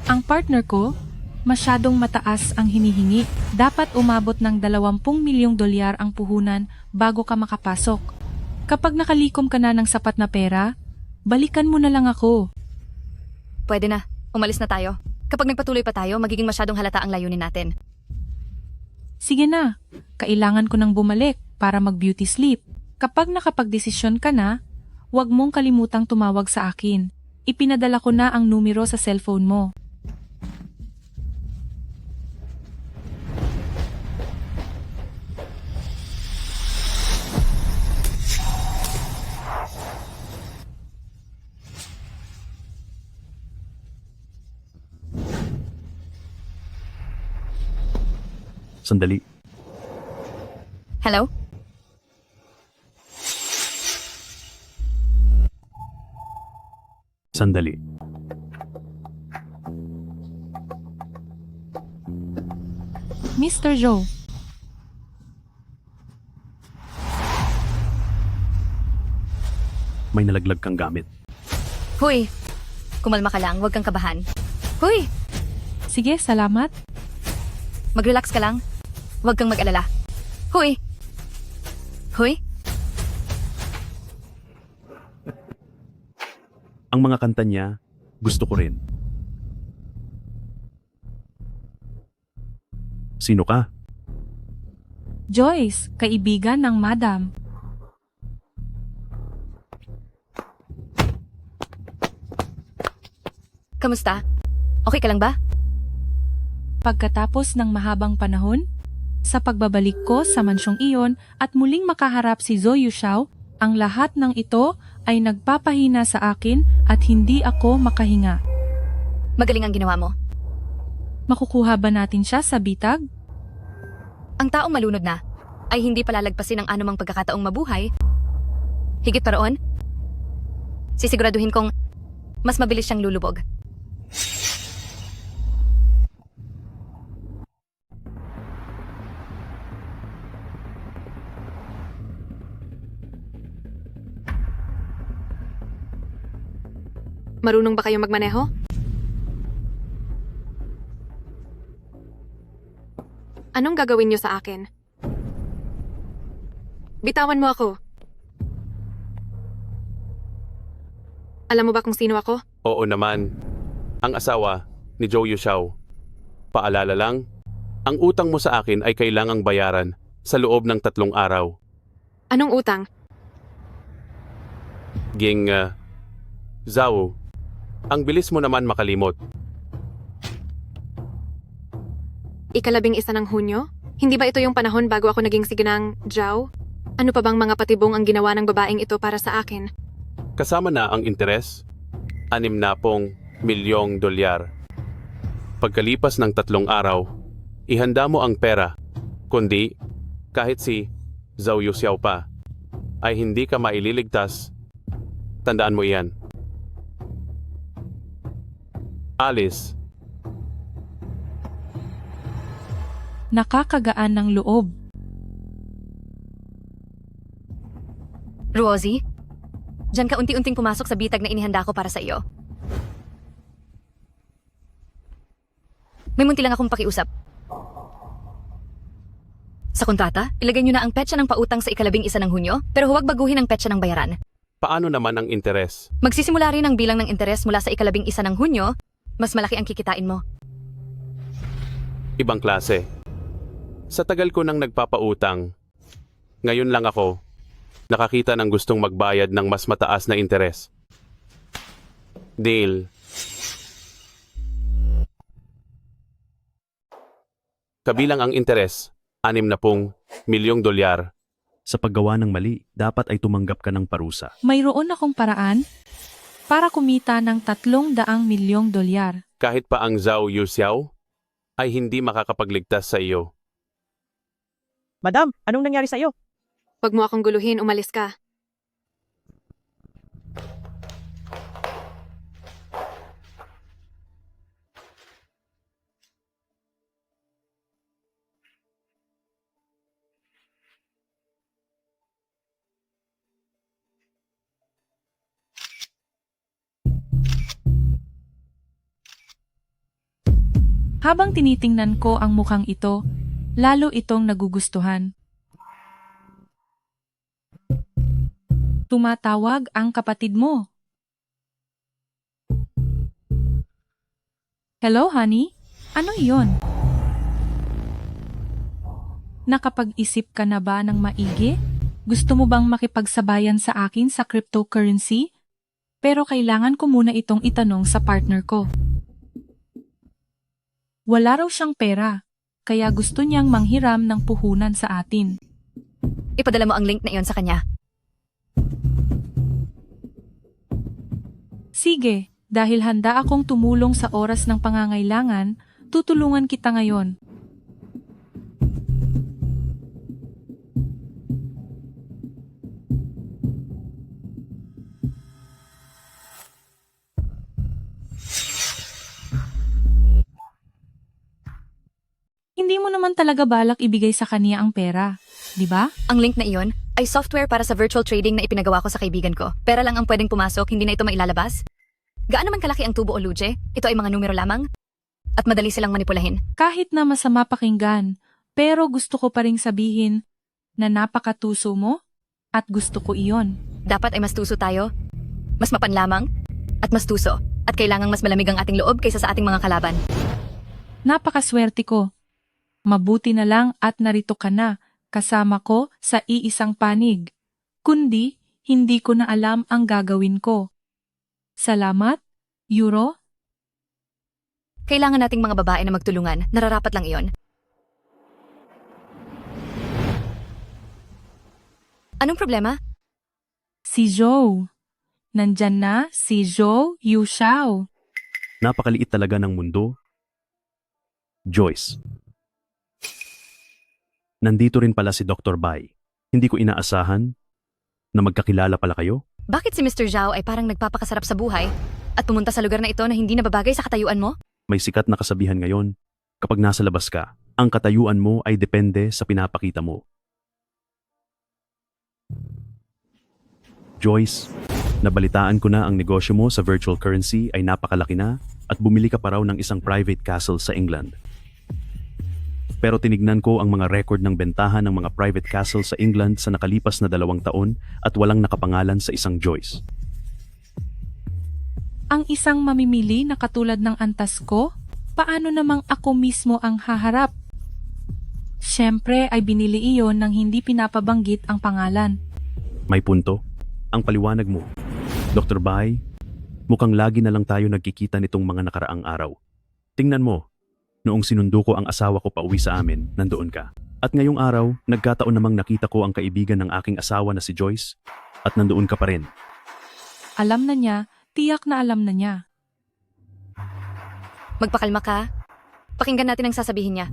Ang partner ko, masyadong mataas ang hinihingi. Dapat umabot ng $20 milyong ang puhunan bago ka makapasok. Kapag nakalikom ka na ng sapat na pera, balikan mo na lang ako. Pwede na, umalis na tayo. Kapag nagpatuloy pa tayo, magiging masyadong halata ang layunin natin. Sige na, kailangan ko nang bumalik para mag-beauty sleep. Kapag nakapagdesisyon ka na, huwag mong kalimutang tumawag sa akin. Ipinadala ko na ang numero sa cellphone mo. Sandali. Hello? Sandali. Mr. Zhou, May nalaglag kang gamit. Huy! Kumalma ka lang, huwag kang kabahan. Huy! sige, salamat. Mag-relax ka lang. Huwag kang mag-alala. Huy! Huy? Ang mga kanta niya, gusto ko rin. Sino ka? Joyce, kaibigan ng madam. Kamusta? Okay ka lang ba? Pagkatapos ng mahabang panahon, sa pagbabalik ko sa mansyong iyon at muling makaharap si Zhou Yuxiao, ang lahat ng ito ay nagpapahina sa akin at hindi ako makahinga. Magaling ang ginawa mo. Makukuha ba natin siya sa bitag? Ang taong malunod na ay hindi palalagpasin ang anumang pagkakataong mabuhay. Higit pa roon, sisiguraduhin kong mas mabilis siyang lulubog. Marunong ba kayo magmaneho? Anong gagawin niyo sa akin? Bitawan mo ako. Alam mo ba kung sino ako? Oo naman. Ang asawa ni Zhou Yuxiao. Paalala lang, ang utang mo sa akin ay kailangang bayaran sa loob ng 3 araw. Anong utang? Zhao, ang bilis mo naman makalimot. 11 ng Hunyo? Hindi ba ito yung panahon bago ako naging siginang Zhao? Ano pa bang mga patibong ang ginawa ng babaeng ito para sa akin? Kasama na ang interes, 60 milyong dolyar. Pagkalipas ng 3 araw, ihanda mo ang pera. Kundi, kahit si Zhou Yuxiao pa, ay hindi ka maililigtas. Tandaan mo iyan. Alice, Nakakagaan ng loob. Rosie, diyan ka unti-unting pumasok sa bitag na inihanda ko para sa iyo. May munti lang akong pakiusap. Sa kontrata, ilagay niyo na ang petsa ng pautang sa 11 ng Hunyo, pero huwag baguhin ang petsa ng bayaran. paano naman ang interes? Magsisimula rin ang bilang ng interes mula sa 11 ng Hunyo, mas malaki ang kikitain mo. Ibang klase. Sa tagal ko nang nagpapautang, ngayon lang ako nakakita ng gustong magbayad ng mas mataas na interes. Deal. Kabilang ang interes, 60 milyong dolyar. Sa paggawa ng mali, dapat ay tumanggap ka ng parusa. Mayroon akong paraan para kumita ng 300 milyong dolyar. Kahit pa ang Zhou Yuxiao ay hindi makakapagligtas sa iyo. Madam, anong nangyari sa iyo? Huwag mo akong guluhin, umalis ka. Habang tinitingnan ko ang mukhang ito, lalo itong nagugustuhan. Tumatawag ang kapatid mo. Hello, honey? Ano iyon? Nakapag-isip ka na ba ng maigi? Gusto mo bang makipagsabayan sa akin sa cryptocurrency? Pero kailangan ko muna itong itanong sa partner ko. Wala raw siyang pera, kaya gusto niyang manghiram ng puhunan sa atin. Ipadala mo ang link na iyon sa kanya. Sige, dahil handa akong tumulong sa oras ng pangangailangan, tutulungan kita ngayon. Hindi mo naman talaga balak ibigay sa kanya ang pera, di ba? Ang link na iyon ay software para sa virtual trading na ipinagawa ko sa kaibigan ko. Pera lang ang pwedeng pumasok, hindi na ito mailalabas. Gaano man kalaki ang tubo o luje, ito ay mga numero lamang at madali silang manipulahin. Kahit na masama pakinggan, pero gusto ko pa ring sabihin na napakatuso mo at gusto ko iyon. Dapat ay mas tuso tayo, mas mapanlamang at mas tuso at kailangang mas malamig ang ating loob kaysa sa ating mga kalaban. Napakaswerte ko. Mabuti na lang at narito ka na, kasama ko sa iisang panig. Kundi, hindi ko na alam ang gagawin ko. Salamat, Euro. Kailangan nating mga babae na magtulungan. Nararapat lang iyon. Anong problema? Si Zhou. Nandyan na si Zhou Yushao. Napakaliit talaga ng mundo. Joyce. Nandito rin pala si Dr. Bai. Hindi ko inaasahan na magkakilala pala kayo. Bakit si Mr. Zhao ay parang nagpapakasarap sa buhay at pumunta sa lugar na ito na hindi nababagay sa katayuan mo? May sikat na kasabihan ngayon, kapag nasa labas ka, ang katayuan mo ay depende sa pinapakita mo. Joyce, nabalitaan ko na ang negosyo mo sa virtual currency ay napakalaki na at bumili ka pa raw ng isang private castle sa England. Pero tinignan ko ang mga record ng bentahan ng mga private castle sa England sa nakalipas na 2 taon at walang nakapangalan sa isang Joyce. Ang isang mamimili na katulad ng antas ko, paano namang ako mismo ang haharap? Siyempre ay binili iyon nang hindi pinapabanggit ang pangalan. May punto. Ang paliwanag mo. Dr. Bai, mukhang lagi na lang tayo nagkikita nitong mga nakaraang araw. Tingnan mo, noong sinundo ko ang asawa ko pauwi sa amin, nandoon ka. At ngayong araw, nagkataon namang nakita ko ang kaibigan ng aking asawa na si Joyce at nandoon ka pa rin. Alam na niya, tiyak na alam na niya. Magpakalma ka. Pakinggan natin ang sasabihin niya.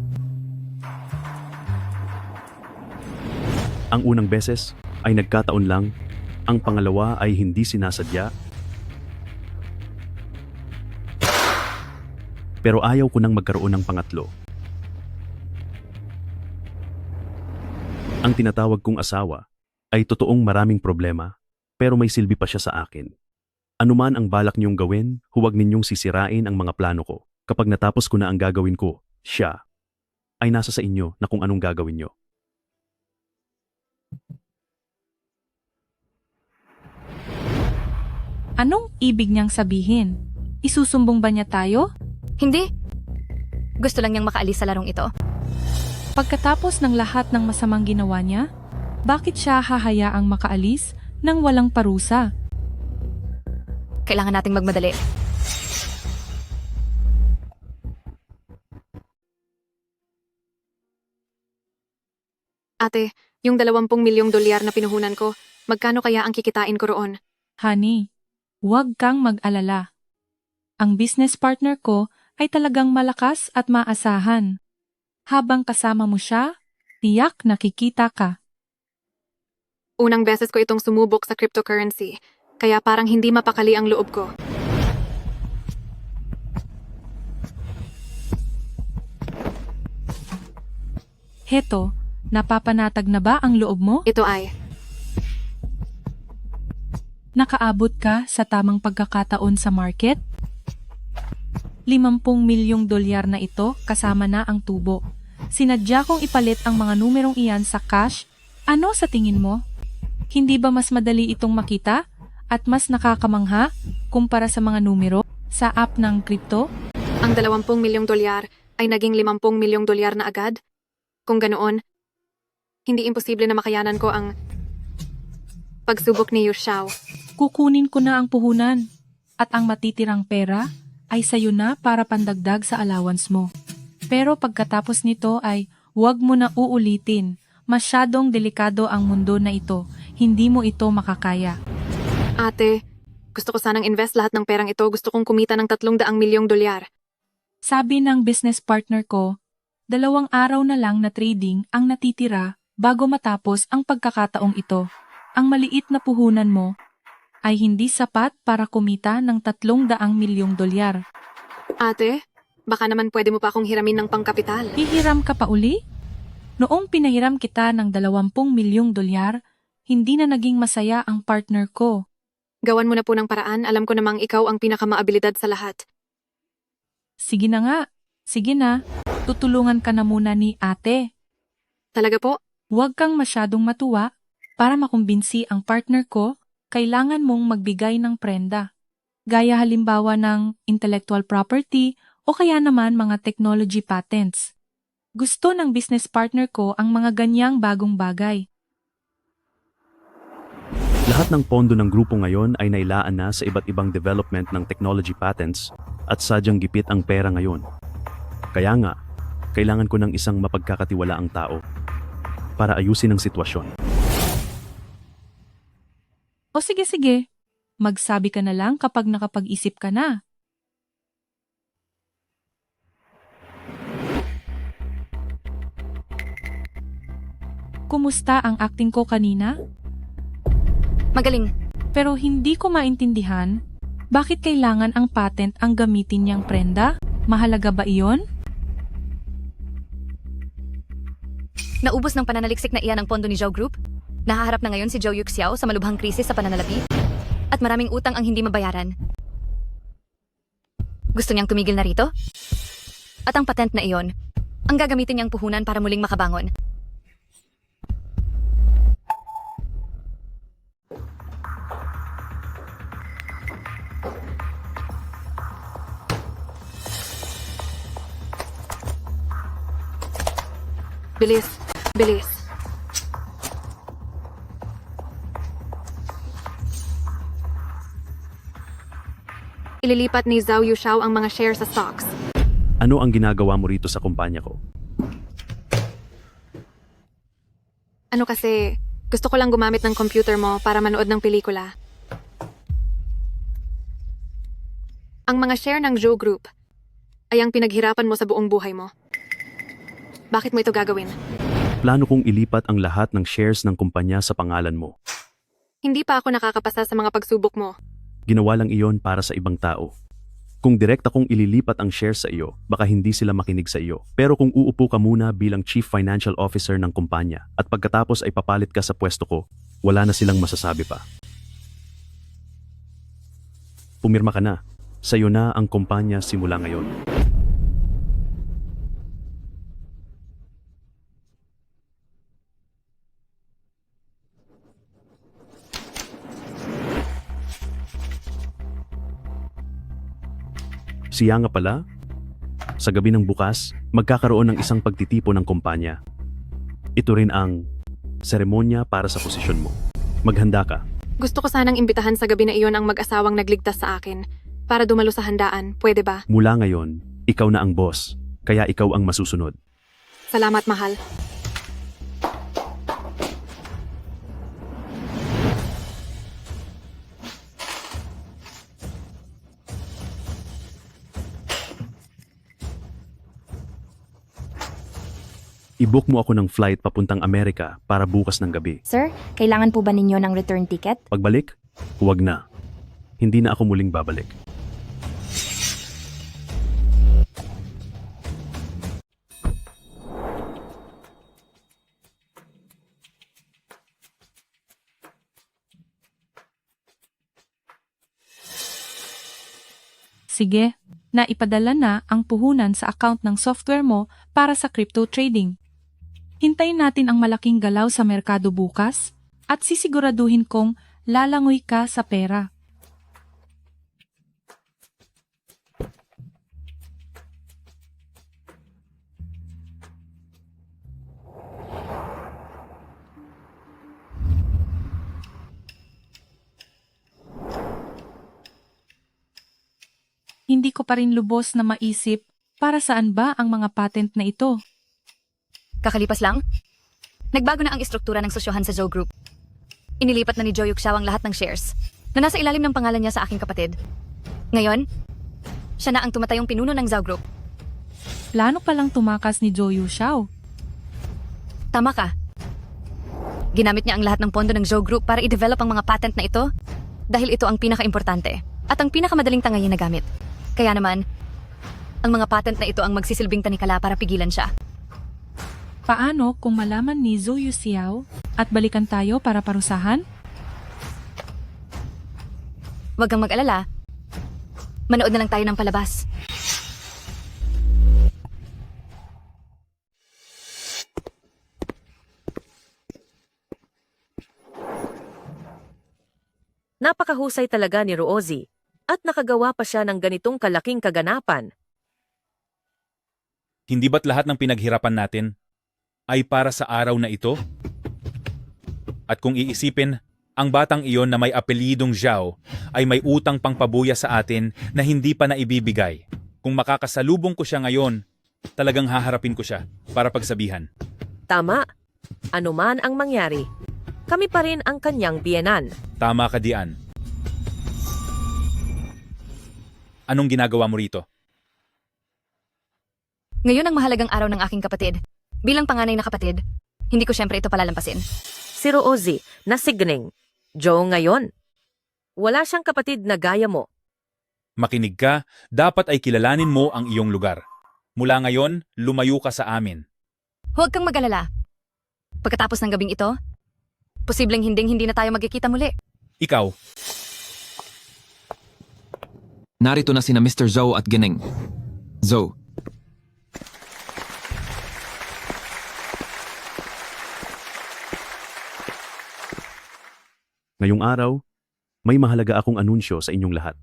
Ang unang beses ay nagkataon lang, ang pangalawa ay hindi sinasadya. Pero ayaw ko nang magkaroon ng pangatlo. Ang tinatawag kong asawa ay totoong maraming problema, pero may silbi pa siya sa akin. Anuman ang balak niyong gawin, huwag ninyong sisirain ang mga plano ko. Kapag natapos ko na ang gagawin ko, siya ay nasa sa inyo na kung anong gagawin niyo. Anong ibig niyang sabihin? Isusumbong ba niya tayo? Hindi. Gusto lang niyang makaalis sa larong ito. Pagkatapos ng lahat ng masamang ginawa niya, bakit siya hahayaang makaalis nang walang parusa? Kailangan nating magmadali. Ate, yung 20 milyong dolyar na pinuhunan ko, magkano kaya ang kikitain ko roon? Honey, huwag kang mag-alala. Ang business partner ko ay talagang malakas at maasahan. Habang kasama mo siya, tiyak nakikita ka. Unang beses ko itong sumubok sa cryptocurrency, kaya parang hindi mapakali ang loob ko. Heto, napapanatag na ba ang loob mo? Ito ay, Nakaabot ka sa tamang pagkakataon sa market? 50 milyong dolyar na ito kasama na ang tubo. Sinadya kong ipalit ang mga numerong iyan sa cash. Ano sa tingin mo? Hindi ba mas madali itong makita at mas nakakamangha kumpara sa mga numero sa app ng crypto? ang 20 milyong dolyar ay naging 50 milyong dolyar na agad? Kung ganoon, hindi imposible na makayanan ko ang pagsubok ni Yushao. Kukunin ko na ang puhunan at ang matitirang pera ay sayo na para pandagdag sa allowance mo. Pero pagkatapos nito ay huwag mo na uulitin. Masyadong delikado ang mundo na ito. Hindi mo ito makakaya. Ate, gusto ko sanang invest lahat ng perang ito. Gusto kong kumita ng 300 milyong dolyar. Sabi ng business partner ko, 2 araw na lang na trading ang natitira bago matapos ang pagkakataong ito. Ang maliit na puhunan mo ay hindi sapat para kumita ng 300 milyong dolyar. Ate, baka naman pwede mo pa akong hiramin ng pangkapital. Hihiram ka pa uli? Noong pinahiram kita ng 20 milyong dolyar, hindi na naging masaya ang partner ko. Gawan mo na po ng paraan. Alam ko namang ikaw ang pinakamaabilidad sa lahat. Sige na nga. Sige na. Tutulungan ka na muna ni ate. Talaga po? Huwag kang masyadong matuwa. Para makumbinsi ang partner ko, kailangan mong magbigay ng prenda. Gaya halimbawa ng intellectual property o kaya naman mga technology patents. Gusto ng business partner ko ang mga ganyang bagong bagay. Lahat ng pondo ng grupo ngayon ay nailaan na sa iba't ibang development ng technology patents at sadyang gipit ang pera ngayon. Kaya nga, kailangan ko ng isang mapagkakatiwalaang tao para ayusin ang sitwasyon. O sige. Magsabi ka na lang kapag nakapag-isip ka na. Kumusta ang acting ko kanina? Magaling. Pero hindi ko maintindihan, bakit kailangan ang patent ang gamitin niyang prenda? Mahalaga ba iyon? Naubos ng pananaliksik na iyan ang pondo ni Zhao Group. Nahaharap na ngayon si Zhou Yuxiao sa malubhang krisis sa pananalapi. At maraming utang ang hindi mabayaran. Gusto niyang tumigil na rito? At ang patent na iyon, ang gagamitin niyang puhunan para muling makabangon. Bilis. Ililipat ni Zhao Yuxiao ang mga shares sa stocks. Ano ang ginagawa mo rito sa kumpanya ko? Ano kasi, gusto ko lang gumamit ng computer mo para manood ng pelikula. Ang mga share ng Zhou Group ay ang pinaghirapan mo sa buong buhay mo. Bakit mo ito gagawin? Plano kong ilipat ang lahat ng shares ng kumpanya sa pangalan mo. Hindi pa ako nakakapasa sa mga pagsubok mo. Ginawa lang iyon para sa ibang tao. Kung direkta kong ililipat ang shares sa iyo, baka hindi sila makinig sa iyo. Pero kung uupo ka muna bilang Chief Financial Officer ng kumpanya at pagkatapos ay papalit ka sa pwesto ko, wala na silang masasabi pa. Pumirma ka na. Sa'yo na ang kumpanya simula ngayon. Siya nga pala, sa gabi ng bukas, magkakaroon ng isang pagtitipon ng kumpanya. Ito rin ang seremonya para sa posisyon mo. Maghanda ka. Gusto ko sanang imbitahan sa gabi na iyon ang mag-asawang nagligtas sa akin para dumalo sa handaan. Pwede ba? Mula ngayon, ikaw na ang boss, kaya ikaw ang masusunod. Salamat, mahal. I-book mo ako ng flight papuntang Amerika para bukas ng gabi. Sir, kailangan po ba ninyo ng return ticket? Pagbalik, huwag na. Hindi na ako muling babalik. Sige, naipadala na ang puhunan sa account ng software mo para sa crypto trading. Hintayin natin ang malaking galaw sa merkado bukas at sisiguraduhin kong lalangoy ka sa pera. Hindi ko pa rin lubos na maisip para saan ba ang mga patent na ito. Kakalipas lang, nagbago na ang istruktura ng sosyohan sa Zhou Group. Inilipat na ni Zhou Yuxiao ang lahat ng shares na nasa ilalim ng pangalan niya sa aking kapatid. Ngayon, siya na ang tumatayong pinuno ng Zhou Group. Plano palang tumakas ni Zhou Yuxiao. Tama ka. Ginamit niya ang lahat ng pondo ng Zhou Group para i-develop ang mga patent na ito dahil ito ang pinaka-importante at ang pinakamadaling tangayin na gamit. Kaya naman, ang mga patent na ito ang magsisilbing tanikala para pigilan siya. Paano kung malaman ni Zhou Yuxiao at balikan tayo para parusahan? Huwag kang mag-alala. Manood na lang tayo ng palabas. Napakahusay talaga ni Roozy at nakagawa pa siya ng ganitong kalaking kaganapan. Hindi ba't lahat ng pinaghirapan natin ay para sa araw na ito? At kung iisipin, Ang batang iyon na may apelidong Zhao ay may utang pang pabuya sa atin na hindi pa naibibigay. Kung makakasalubong ko siya ngayon, talagang haharapin ko siya para pagsabihan. Tama. Ano man ang mangyari, kami pa rin ang kanyang biyenan. Tama ka, Dian. Anong ginagawa mo rito? Ngayon ang mahalagang araw ng aking kapatid. Bilang panganay na kapatid, hindi ko syempre ito palalampasin. Si Roozy, na si Gning. Joe ngayon. Wala siyang kapatid na gaya mo. Makinig ka, dapat ay kilalanin mo ang iyong lugar. Mula ngayon, lumayo ka sa amin. Huwag kang mag-alala. Pagkatapos ng gabing ito, posibleng hindi na tayo magkikita muli. Ikaw, Narito na sina Mr. Zhou at Geneng. Zhou. Ngayong araw, may mahalaga akong anunsyo sa inyong lahat.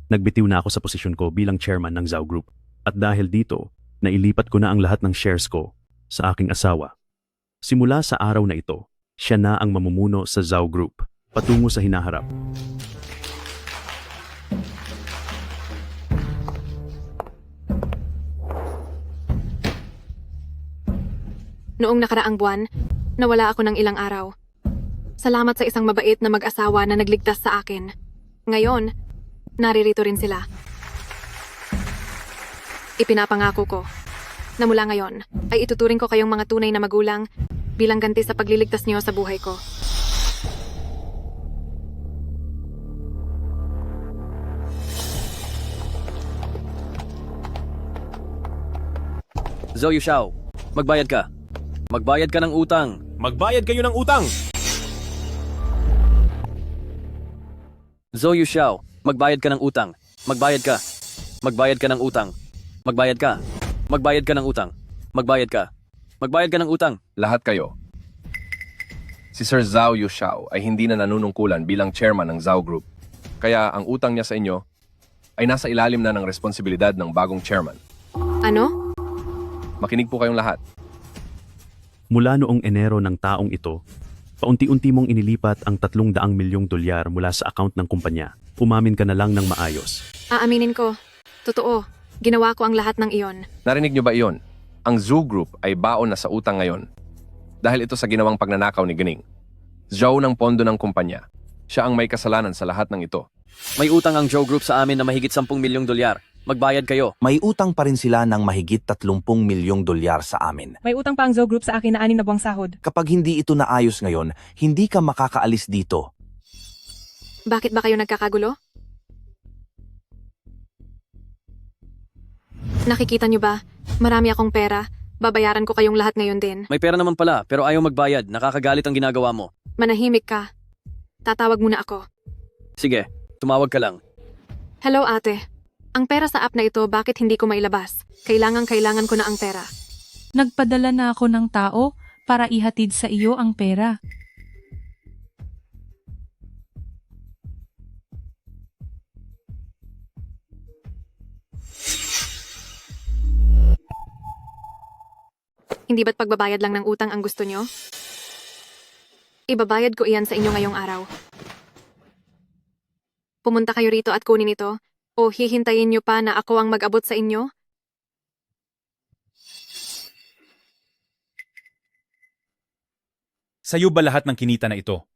Nagbitiw na ako sa posisyon ko bilang chairman ng Zhao Group. At dahil dito, nailipat ko na ang lahat ng shares ko sa aking asawa. Simula sa araw na ito, siya na ang mamumuno sa Zhao Group patungo sa hinaharap. Noong nakaraang buwan, nawala ako ng ilang araw. Salamat sa isang mabait na mag-asawa na nagligtas sa akin. Ngayon, naririto rin sila. Ipinapangako ko na mula ngayon ay ituturing ko kayong mga tunay na magulang bilang ganti sa pagliligtas niyo sa buhay ko. Zhou Yushao, magbayad ka. Magbayad ka ng utang. Magbayad kayo ng utang! Zhou Yushao, magbayad ka ng utang. Magbayad ka. Magbayad ka ng utang. Magbayad ka. Magbayad ka ng utang. Magbayad ka. Magbayad ka ng utang. Lahat kayo. Si Sir Zhao Yushao ay hindi na nanunungkulan bilang chairman ng Zhao Group. Kaya ang utang niya sa inyo ay nasa ilalim na ng responsibilidad ng bagong chairman. Ano? Makinig po kayong lahat. Mula noong Enero ng taong ito, paunti-unti mong inilipat ang 300 milyong dolyar mula sa account ng kumpanya. Umamin ka na lang ng maayos. Aaminin ko. Totoo. Ginawa ko ang lahat ng iyon. Narinig niyo ba iyon? Ang Zhou Group ay baon na sa utang ngayon. Dahil ito sa ginawang pagnanakaw ni Gening. Zhou ng pondo ng kumpanya. Siya ang may kasalanan sa lahat ng ito. May utang ang Zhou Group sa amin na mahigit 10 milyong dolyar. Magbayad kayo. May utang pa rin sila ng mahigit 30 milyong dolyar sa amin. May utang pa ang Zhou Group sa akin na 6 na buwang sahod. Kapag hindi ito naayos ngayon, hindi ka makakaalis dito. Bakit ba kayo nagkakagulo? Nakikita niyo ba? Marami akong pera. Babayaran ko kayong lahat ngayon din. May pera naman pala, pero ayaw magbayad. Nakakagalit ang ginagawa mo. Manahimik ka. Tatawag muna ako. Sige, tumawag ka lang. Hello ate. Ang pera sa app na ito, bakit hindi ko mailabas? Kailangan ko na ang pera. Nagpadala na ako ng tao para ihatid sa iyo ang pera. Hindi ba't pagbabayad lang ng utang ang gusto nyo? Ibabayad ko iyan sa inyo ngayong araw. Pumunta kayo rito at kunin ito, o hihintayin nyo pa na ako ang mag-abot sa inyo? sa'yo ba lahat ng kinita na ito?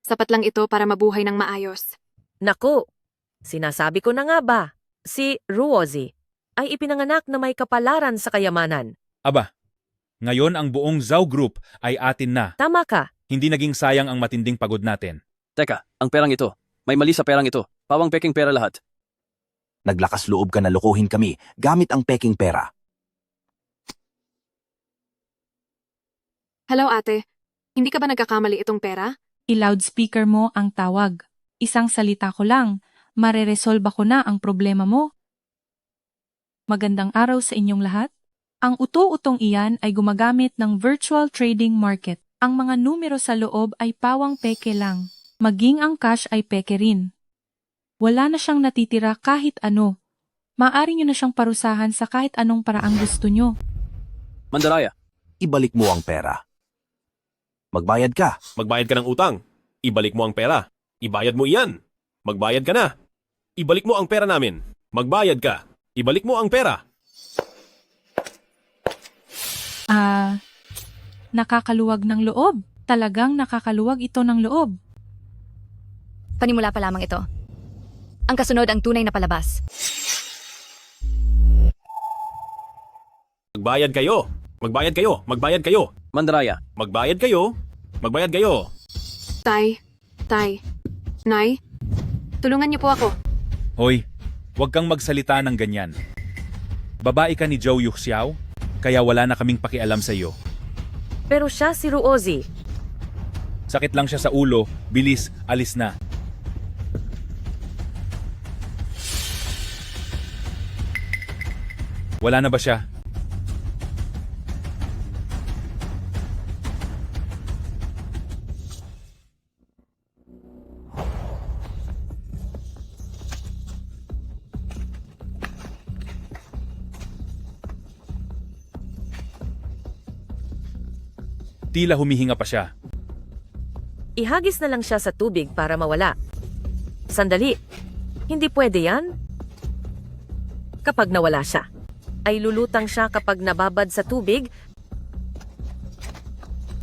Sapat lang ito para mabuhay ng maayos. Naku, sinasabi ko na nga ba, si Roozy ay ipinanganak na may kapalaran sa kayamanan. Aba, ngayon ang buong Zhao Group ay atin na. Tama ka. Hindi naging sayang ang matinding pagod natin. Teka, ang perang ito. May mali sa perang ito. Pawang peking pera lahat. Naglakas loob ka na lokohin kami gamit ang peking pera. Hello ate, hindi ka ba nagkakamali itong pera? I-loudspeaker mo ang tawag. Isang salita ko lang, mareresolba ko na ang problema mo. Magandang araw sa inyong lahat. Ang uto-utong iyan ay gumagamit ng virtual trading market. Ang mga numero sa loob ay pawang peke lang. Maging ang cash ay peke rin. Wala na siyang natitira kahit ano. Maaari nyo na siyang parusahan sa kahit anong paraang gusto nyo. Mandaraya. Ibalik mo ang pera. Magbayad ka. Magbayad ka ng utang. Ibalik mo ang pera. Ibayad mo iyan. Magbayad ka na. Ibalik mo ang pera namin. Magbayad ka. Ibalik mo ang pera. Nakakaluwag ng loob. Talagang nakakaluwag ito ng loob. Panimula pa lamang ito. Ang kasunod ang tunay na palabas. Magbayad kayo. Magbayad kayo. Magbayad kayo. Mandaraya. Magbayad kayo. Magbayad kayo. Tay, Nay, tulungan niyo po ako. Hoy, huwag kang magsalita ng ganyan. Babae ka ni Zhou Yuxiao, kaya wala na kaming pakialam sa iyo. Pero siya si Ruozi. Sakit lang siya sa ulo, bilis, alis na. Wala na ba siya? Tila humihinga pa siya. Ihagis na lang siya sa tubig para mawala. Sandali. Hindi pwede yan? Kapag nawala siya, ay lulutang siya kapag nababad sa tubig.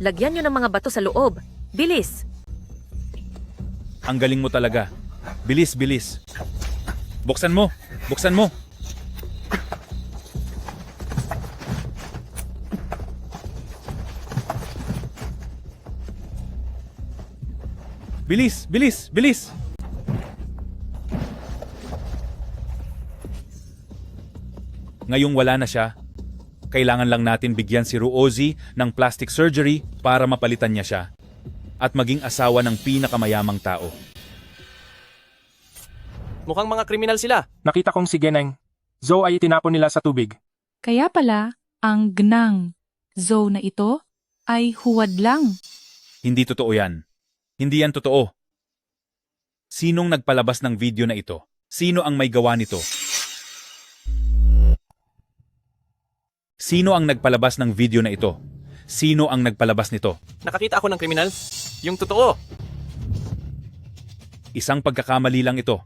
Lagyan niyo ng mga bato sa loob. Bilis! Ang galing mo talaga. Bilis, bilis. Buksan mo! Buksan mo! Bilis! Bilis! Bilis! Ngayong wala na siya, kailangan lang natin bigyan si Ruozi ng plastic surgery para mapalitan niya siya at maging asawa ng pinakamayamang tao. Mukhang mga kriminal sila. Nakita kong si Geneng. Zhou ay itinapon nila sa tubig. Kaya pala, ang gnang Zhou na ito ay huwad lang. Hindi totoo yan. Hindi yan totoo. Sinong nagpalabas ng video na ito? Sino ang may gawa nito? Sino ang nagpalabas ng video na ito? Sino ang nagpalabas nito? Nakakita ako ng kriminal. Yung totoo. Isang pagkakamali lang ito.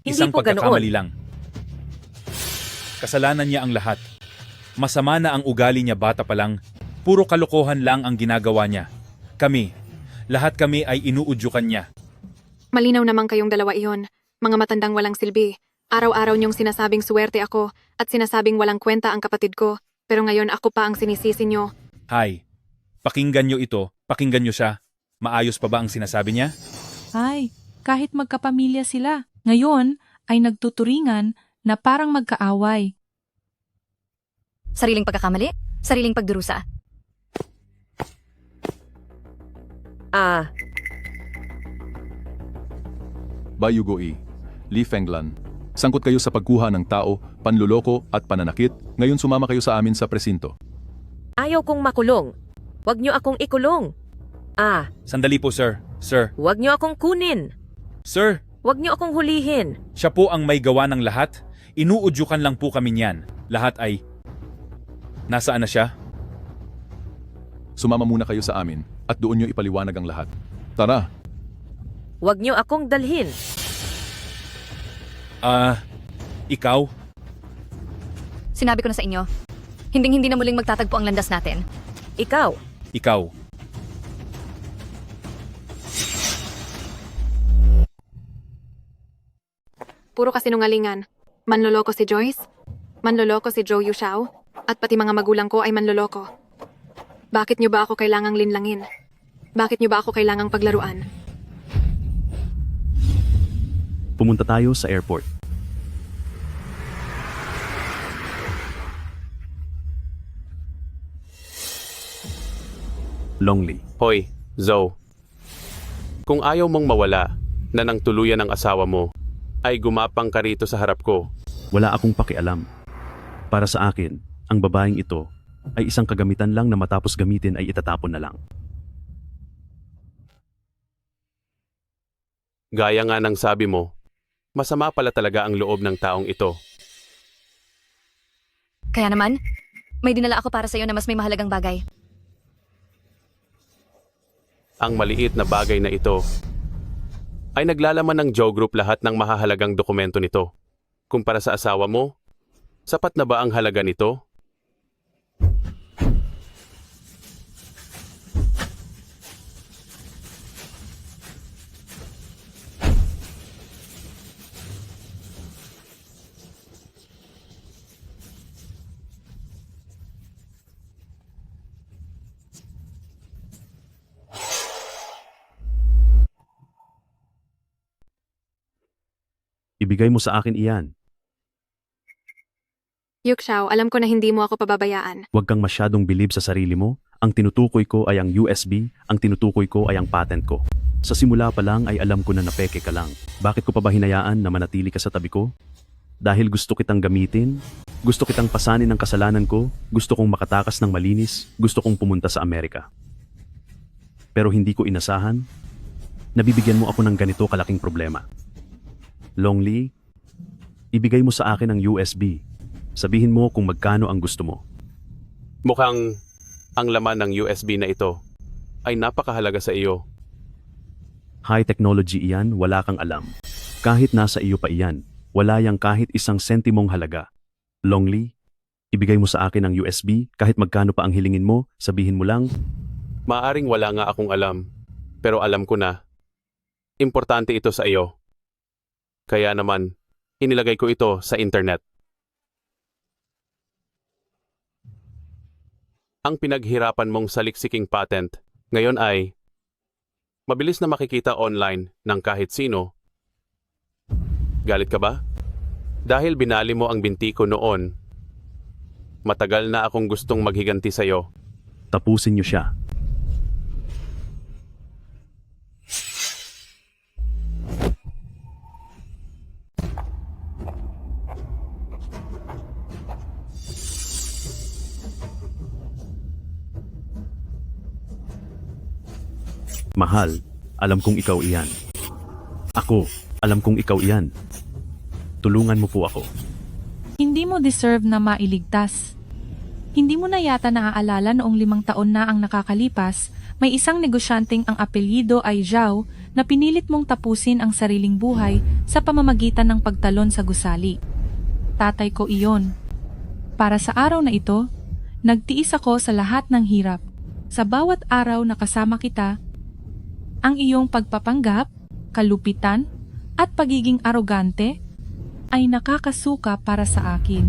Hindi Isang po pagkakamali ganoon. lang. Kasalanan niya ang lahat. Masama na ang ugali niya bata pa lang. Puro kalokohan lang ang ginagawa niya. Lahat kami ay inuudyukan niya. Malinaw naman kayong dalawa iyon. Mga matandang walang silbi. Araw-araw niyong sinasabing suwerte ako at sinasabing walang kwenta ang kapatid ko. Pero ngayon ako pa ang sinisisi niyo. Hay, pakinggan niyo ito. Pakinggan niyo siya. Maayos pa ba ang sinasabi niya? Ay, kahit magkapamilya sila, ngayon ay nagtuturingan na parang magkaaway. Sariling pagkakamali? Sariling pagdurusa? Bayugoi, Li Fenglan. Sangkot kayo sa pagkuha ng tao, panluloko at pananakit, ngayon sumama kayo sa amin sa presinto. Ayaw kong makulong. Huwag niyo akong ikulong. Sandali po, sir. Sir. Huwag niyo akong kunin. Sir, Huwag niyo akong hulihin. siya po ang may gawa ng lahat. Inuudyukan lang po kami niyan. Lahat ay... Nasaan na siya? Sumama muna kayo sa amin at doon nyo ipaliwanag ang lahat. Tara! Huwag niyo akong dalhin. Ikaw? Sinabi ko na sa inyo, hinding-hindi na muling magtatagpo ang landas natin. Ikaw. Ikaw. Puro kasinungalingan. Manloloko si Joyce, manloloko si Zhou Yuxiao, at pati mga magulang ko ay manloloko. Bakit niyo ba ako kailangang linlangin? Bakit niyo ba ako kailangang paglaruan? Pumunta tayo sa airport. Lonely. Hoy, Zhou. Kung ayaw mong mawala na nang tuluyan ng asawa mo, ay gumapang ka rito sa harap ko. Wala akong pakialam. Para sa akin, ang babaeng ito ay isang kagamitan lang na matapos gamitin ay itatapon na lang. Gaya nga ng sabi mo, masama pala talaga ang loob ng taong ito. Kaya naman, may dinala ako para sa iyo na mas may mahalagang bagay. Ang maliit na bagay na ito ay naglalaman ng Joe Group lahat ng mahahalagang dokumento nito. Kumpara sa asawa mo, sapat na ba ang halaga nito? Ibigay mo sa akin iyan. Yuxiao, alam ko na hindi mo ako pababayaan. Huwag kang masyadong bilib sa sarili mo. Ang tinutukoy ko ay ang USB, ang tinutukoy ko ay ang patent ko. Sa simula pa lang ay alam ko na napeke ka lang. Bakit ko pa ba hinayaan na manatili ka sa tabi ko? Dahil gusto kitang gamitin? Gusto kitang pasanin ng kasalanan ko? Gusto kong makatakas ng malinis? Gusto kong pumunta sa Amerika? Pero hindi ko inasahan? Nabibigyan mo ako ng ganito kalaking problema. Longli, ibigay mo sa akin ang USB. Sabihin mo kung magkano ang gusto mo. Mukhang ang laman ng USB na ito ay napakahalaga sa iyo. High technology iyan, wala kang alam. Kahit nasa iyo pa iyan, wala yang kahit isang sentimong halaga. Longli, ibigay mo sa akin ang USB kahit magkano pa ang hilingin mo, sabihin mo lang. Maaring wala nga akong alam, pero alam ko na. Importante ito sa iyo. Kaya naman, inilagay ko ito sa internet. Ang pinaghirapan mong saliksiking patent ngayon ay mabilis na makikita online ng kahit sino. Galit ka ba? Dahil binali mo ang binti ko noon, matagal na akong gustong maghiganti sa'yo. Tapusin niyo siya. Mahal, alam kong ikaw iyan. Ako, alam kong ikaw iyan. Tulungan mo po ako. Hindi mo deserve na mailigtas. Hindi mo na yata naaalala noong 5 taon na ang nakakalipas, may isang negosyanteng ang apelyido ay Zhao na pinilit mong tapusin ang sariling buhay sa pamamagitan ng pagtalon sa gusali. Tatay ko iyon. Para sa araw na ito, nagtiis ako sa lahat ng hirap. Sa bawat araw na kasama kita, ang iyong pagpapanggap, kalupitan, at pagiging arogante ay nakakasuka para sa akin.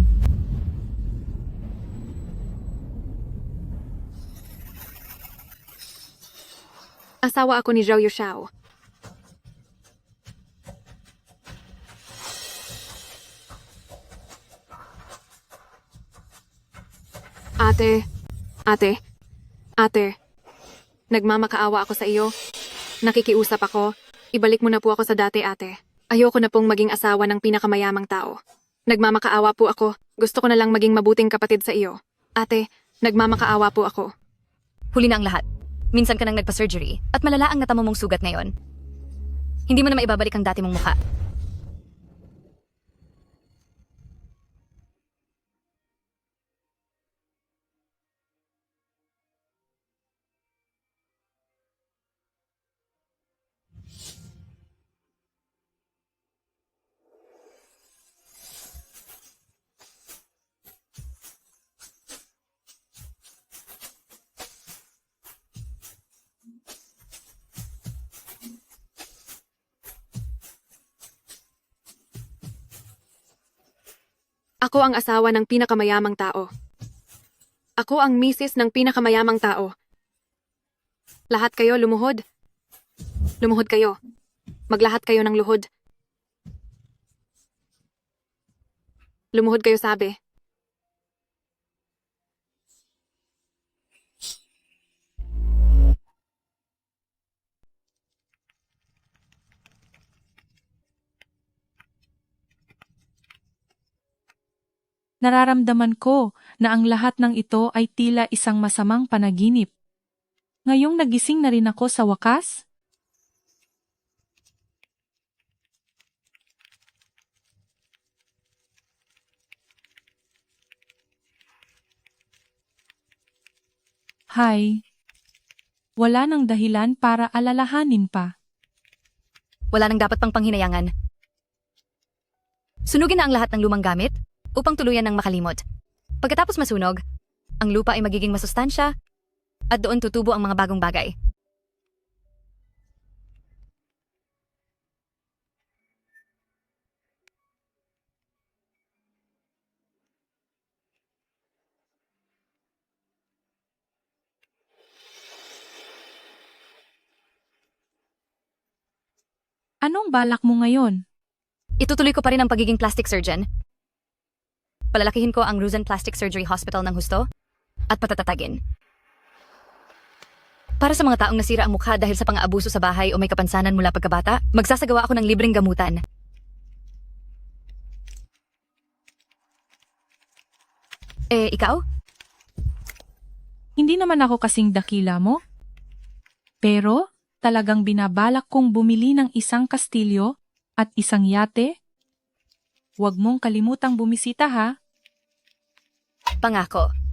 Asawa ako ni Zhao Yuxiao. Ate, nagmamakaawa ako sa iyo. Nakikiusap ako. Ibalik mo na po ako sa dati, ate. Ayoko na pong maging asawa ng pinakamayamang tao. Nagmamakaawa po ako. Gusto ko na lang maging mabuting kapatid sa iyo. Ate, nagmamakaawa po ako. Huli na ang lahat. Minsan ka nang nagpa-surgery at malala ang natamo mong sugat ngayon. Hindi mo na maibabalik ang dati mong mukha. Ako ang asawa ng pinakamayamang tao. Ako ang misis ng pinakamayamang tao. Lahat kayo lumuhod. Lumuhod kayo. Maglahat kayo ng luhod. Lumuhod kayo, sabi. Nararamdaman ko na ang lahat ng ito ay tila isang masamang panaginip. Ngayong nagising na rin ako sa wakas? Hi. Wala nang dahilan para alalahanin pa. Wala nang dapat pang panghinayangan. Sunugin na ang lahat ng lumang gamit upang tuluyan ng makalimot. Pagkatapos masunog, ang lupa ay magiging masustansya at doon tutubo ang mga bagong bagay. Anong balak mo ngayon? Itutuloy ko pa rin ang pagiging plastic surgeon. Palalakihin ko ang Ruzen Plastic Surgery Hospital ng husto at patatatagin. Para sa mga taong nasira ang mukha dahil sa pang-aabuso sa bahay o may kapansanan mula pagkabata, magsasagawa ako ng libreng gamutan. Ikaw? Hindi naman ako kasing dakila mo. Pero talagang binabalak kong bumili ng isang kastilyo at isang yate. Huwag mong kalimutang bumisita ha. Pangako.